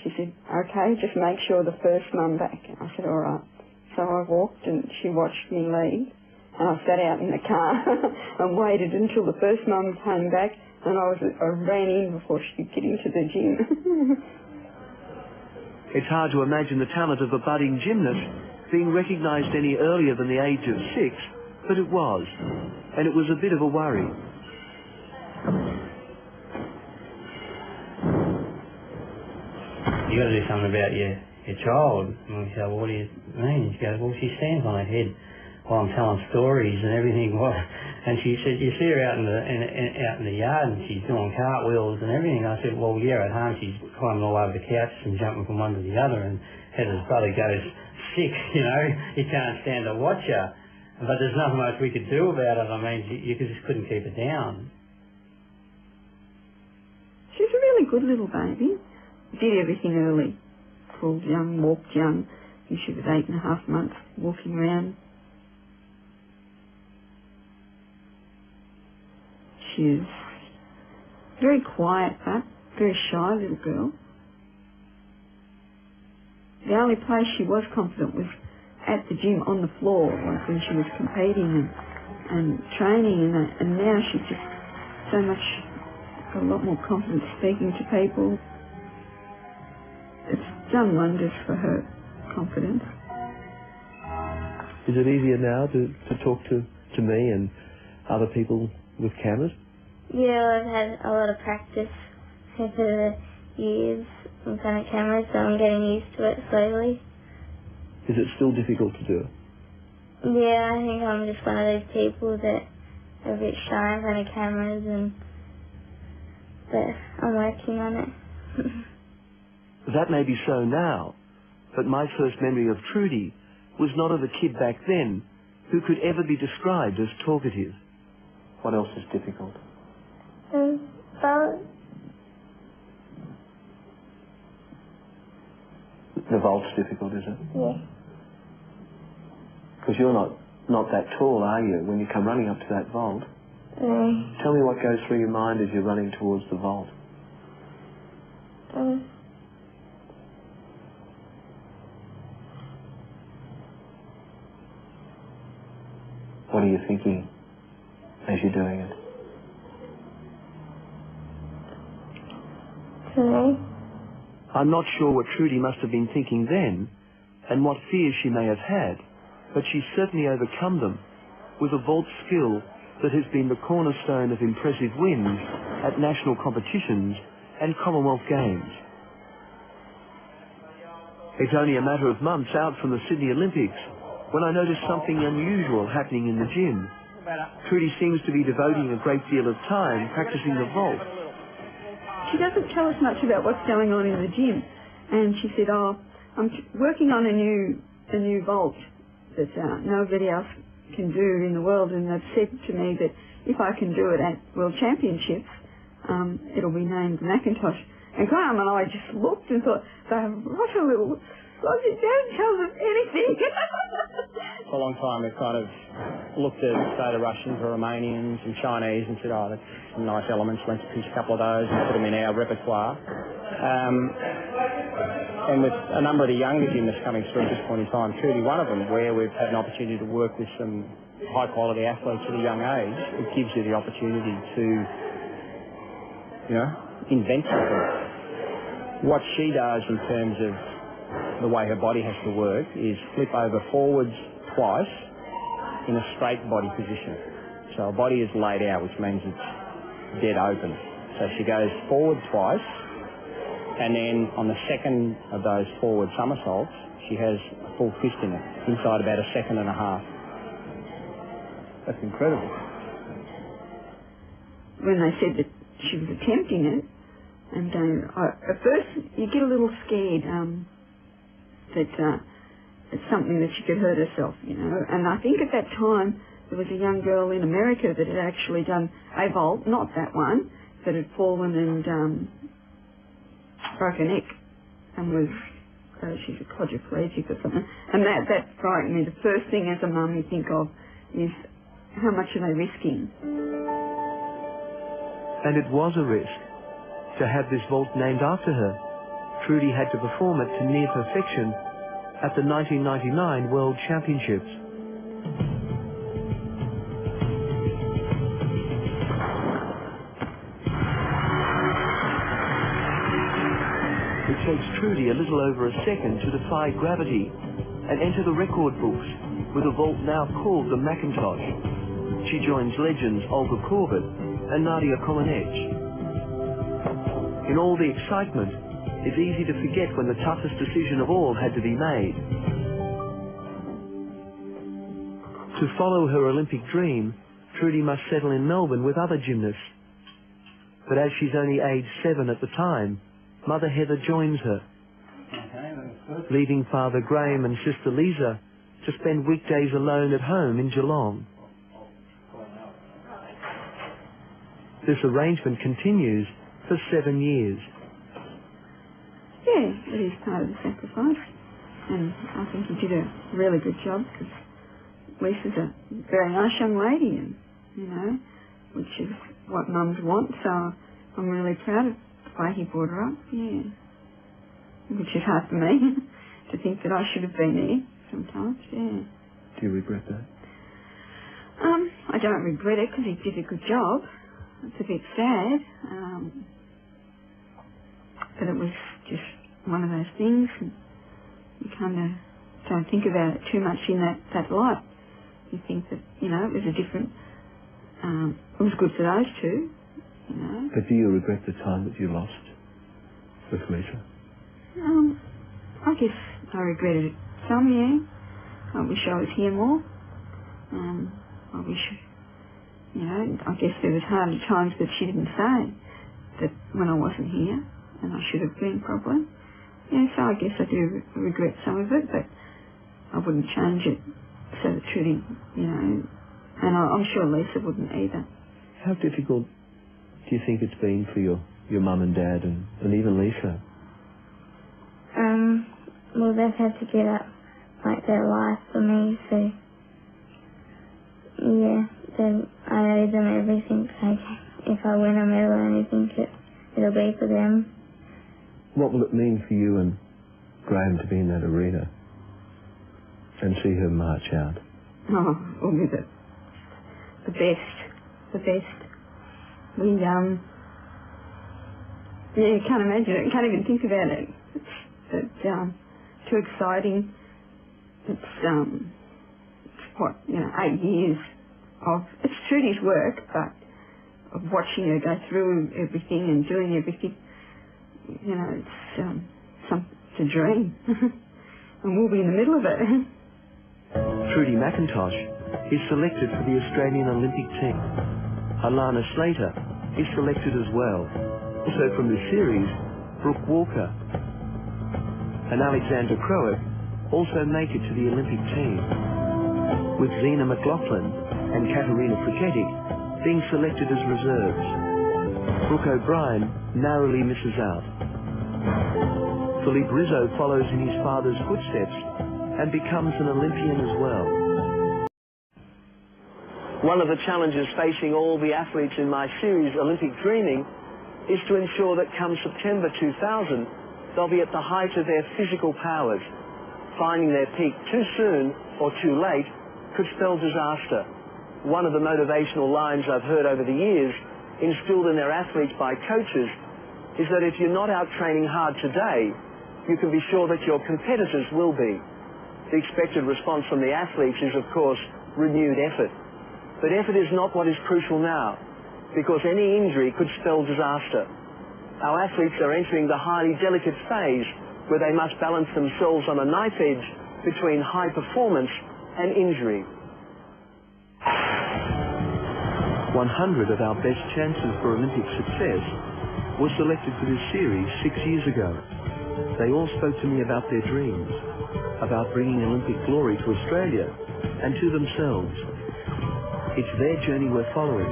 she said, okay, just make sure the first mum back. And I said, all right. So I walked and she watched me leave. And I sat out in the car and waited until the first mum came back, and I ran in before she could get into the gym. It's hard to imagine the talent of a budding gymnast being recognised any earlier than the age of 6, but it was, and it was a bit of a worry. You got to do something about your child. And we said, well, what do you mean? She goes, well, she stands on her head while I'm telling stories and everything. And she said, you see her out in the yard and she's doing cartwheels and everything. I said, well, yeah, at home she's climbing all over the couch and jumping from one to the other. And Heather's brother goes, sick, you know, you can't stand to watch her. But there's nothing much we could do about it. I mean, you just couldn't keep her down. She's a really good little baby. Did everything early. Crawled young, walked young. She was 8.5 months walking around. She's very quiet, but very shy little girl. The only place she was confident was at the gym on the floor, like when she was competing and training, and now she's just so much, got a lot more confidence speaking to people. It's done wonders for her confidence. Is it easier now to talk to me and other people with cameras? Yeah, I've had a lot of practice over the years in front of cameras, so I'm getting used to it slowly. Is it still difficult to do? Yeah, I think I'm just one of those people that are a bit shy in front of cameras, but I'm working on it. That may be so now, but my first memory of Trudy was not of a kid back then who could ever be described as talkative. What else is difficult? The vault's difficult, is it? Yeah. Because you're not that tall, are you, when you come running up to that vault? Tell me what goes through your mind as you're running towards the vault. What are you thinking as you're doing it? I'm not sure what Trudy must have been thinking then and what fears she may have had, but she's certainly overcome them with a vault skill that has been the cornerstone of impressive wins at national competitions and Commonwealth Games. It's only a matter of months out from the Sydney Olympics when I noticed something unusual happening in the gym. Trudy seems to be devoting a great deal of time practicing the vault. She doesn't tell us much about what's going on in the gym, and she said, "Oh, I'm working on a new vault that nobody else can do in the world, and they've said to me that if I can do it at World Championships, it'll be named Macintosh." And Graham and I just looked and thought, what a little... Don't tell them anything. For a long time we've kind of looked at, say, the Russians, the Romanians and Chinese and said, oh, that's some nice elements, let's pitch a couple of those and put them in our repertoire. And with a number of the younger gymnasts coming through at this point in time, truly one of them, where we've had an opportunity to work with some high-quality athletes at a young age, it gives you the opportunity to, you know, invent something. What she does in terms of the way her body has to work is flip over forwards twice in a straight body position. So her body is laid out, which means it's dead open. So she goes forward twice, and then on the second of those forward somersaults, she has a full twist in it, inside about a second and a half. That's incredible. When they said that she was attempting it, and at first you get a little scared that it's something that she could hurt herself, you know. And I think at that time there was a young girl in America that had actually done a vault, not that one, that had fallen and broke her neck and was, she's a quadriplegic or something. And that frightened me. The first thing as a mum you think of is how much are they risking? And it was a risk to have this vault named after her. Trudy had to perform it to near perfection, at the 1999 World Championships. It takes Trudy a little over a second to defy gravity and enter the record books with a vault now called the Macintosh. She joins legends Olga Korbut and Nadia Comaneci. In all the excitement, it's easy to forget when the toughest decision of all had to be made. To follow her Olympic dream, Trudy must settle in Melbourne with other gymnasts. But as she's only aged 7 at the time, Mother Heather joins her, leaving Father Graham and Sister Lisa to spend weekdays alone at home in Geelong. This arrangement continues for 7 years. Yeah, it is part of the sacrifice, and I think you did a really good job, because Lisa's a very nice young lady, and, you know, which is what mums want, so I'm really proud of the way he brought her up, yeah. Which is hard for me, to think that I should have been there sometimes, yeah. Do you regret that? I don't regret it, because he did a good job. It's a bit sad, but it was just one of those things. And you kind of don't think about it too much in that light. You think that, you know, it was a different, it was good for those two, you know. But do you regret the time that you lost with Lisa? I guess I regretted it some, yeah. I wish I was here more. I wish, you know, I guess there was harder times that she didn't say that when I wasn't here, and I should have been probably. Yeah, so I guess I do regret some of it, but I wouldn't change it so that Trudy, you know, and I'm sure Lisa wouldn't either. How difficult do you think it's been for your mum and dad and even Lisa? Well, they've had to get up like their life for me, so yeah, I owe them everything. So if I win a medal or anything, it'll be for them. What will it mean for you and Graham to be in that arena and see her march out? Oh, it'll be the best. We, yeah, you can't imagine it. You can't even think about it. It's too exciting. It's what, 8 years of, it's Trudy's work, but of watching her go through everything and doing everything, it's a dream. And we'll be in the middle of it. Trudy McIntosh is selected for the Australian Olympic team. Alana Slater is selected as well. Also from the series, Brooke Walker and Alexander Crowick also make it to the Olympic team, with Zena McLaughlin and Katerina Friketic being selected as reserves. Brooke O'Brien narrowly misses out. Philippe Rizzo follows in his father's footsteps and becomes an Olympian as well. One of the challenges facing all the athletes in my series, Olympic Dreaming, is to ensure that come September 2000, they'll be at the height of their physical powers. Finding their peak too soon or too late could spell disaster. One of the motivational lines I've heard over the years, instilled in their athletes by coaches, is that if you're not out training hard today, you can be sure that your competitors will be. The expected response from the athletes is, of course, renewed effort. But effort is not what is crucial now, because any injury could spell disaster. Our athletes are entering the highly delicate phase where they must balance themselves on a knife edge between high performance and injury. 100 of our best chances for Olympic success were selected for this series 6 years ago. They all spoke to me about their dreams, about bringing Olympic glory to Australia and to themselves. It's their journey we're following.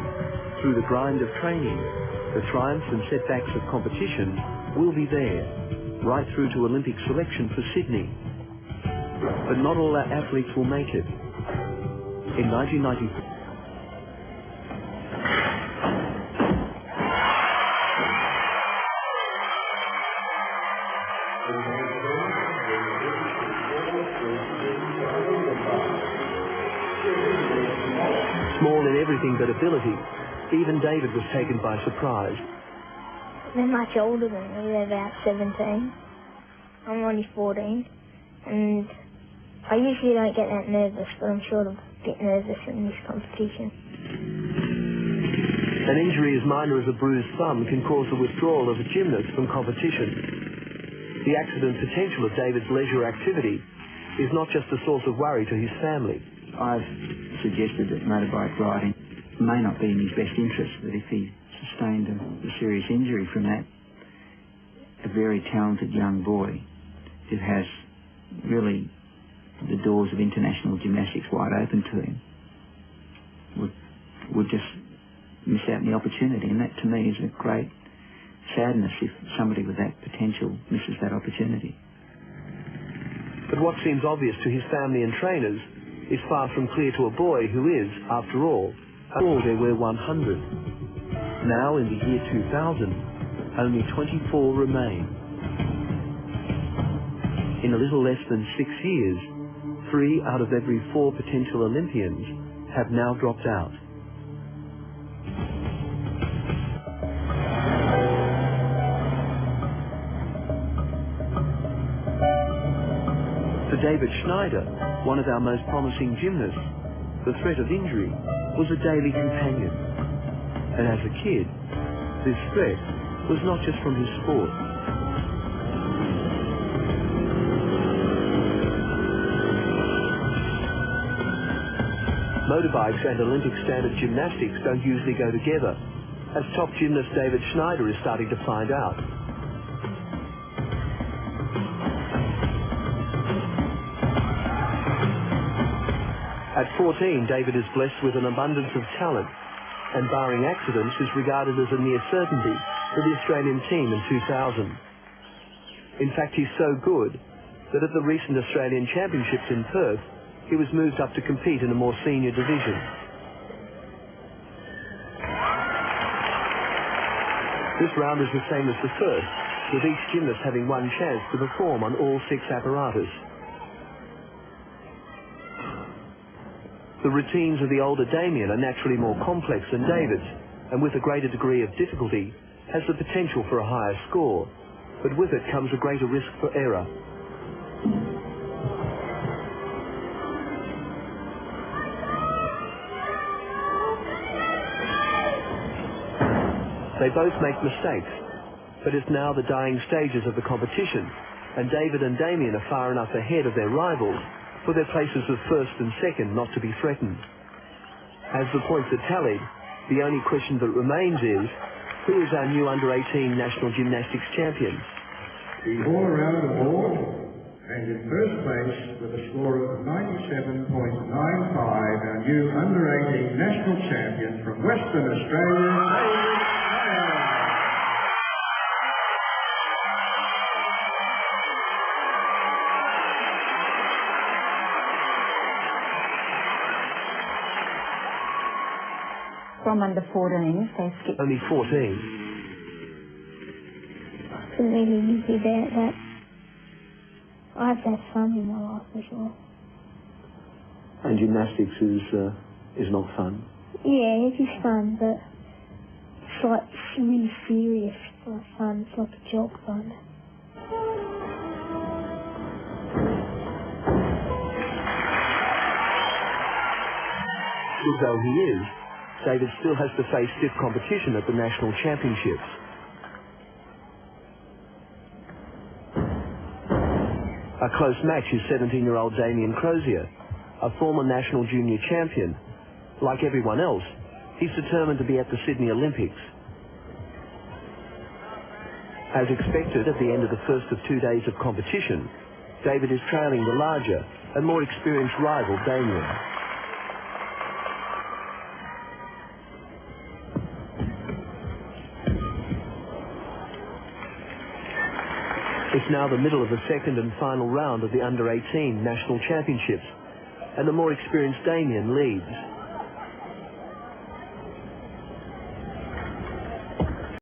Through the grind of training, the triumphs and setbacks of competition will be there, right through to Olympic selection for Sydney. But not all our athletes will make it. In 1994, Small in everything but ability, even David was taken by surprise. They're much older than me. They're about 17. I'm only 14. And I usually don't get that nervous, but I'm sort of a bit nervous in this competition. An injury as minor as a bruised thumb can cause the withdrawal of a gymnast from competition. The accident potential of David's leisure activity is not just a source of worry to his family. I've suggested that motorbike riding may not be in his best interest, that if he sustained a serious injury from that, a very talented young boy who has really the doors of international gymnastics wide open to him would just miss out on the opportunity, and that to me is a great sadness if somebody with that potential misses that opportunity. But what seems obvious to his family and trainers is far from clear to a boy who is, after all, there were 100. Now, in the year 2000, only 24 remain. In a little less than 6 years, 3 out of every 4 potential Olympians have now dropped out. For David Schneider, one of our most promising gymnasts, the threat of injury was a daily companion. And as a kid, this threat was not just from his sport. Motorbikes and Olympic standard gymnastics don't usually go together, as top gymnast David Schneider is starting to find out. At 14, David is blessed with an abundance of talent, and barring accidents is regarded as a near certainty for the Australian team in 2000. In fact, he's so good that at the recent Australian Championships in Perth, he was moved up to compete in a more senior division. This round is the same as the first, with each gymnast having one chance to perform on all 6 apparatus. The routines of the older Damien are naturally more complex than David's, and with a greater degree of difficulty, has the potential for a higher score, but with it comes a greater risk for error. They both make mistakes, but it's now the dying stages of the competition, and David and Damien are far enough ahead of their rivals for their places of first and second not to be threatened. As the points are tallied, the only question that remains is, who is our new under-18 national gymnastics champion? We all around the board, and in first place with a score of 97.95, our new under-18 national champion from Western Australia, David Schneider. From under 14s, they skipped. Only 14. Didn't really need to be that. I have to have fun in my life for sure. And gymnastics is not fun? Yeah, it is fun, but it's like really serious. It's like fun. It's like a job fun. Good though he is, David still has to face stiff competition at the national championships. A close match is 17-year-old Damien Crozier, a former national junior champion. Like everyone else, he's determined to be at the Sydney Olympics. As expected, at the end of the first of 2 days of competition, David is trailing the larger and more experienced rival Damien. It's now the middle of the second and final round of the under-18 national championships, and the more experienced Damien leads.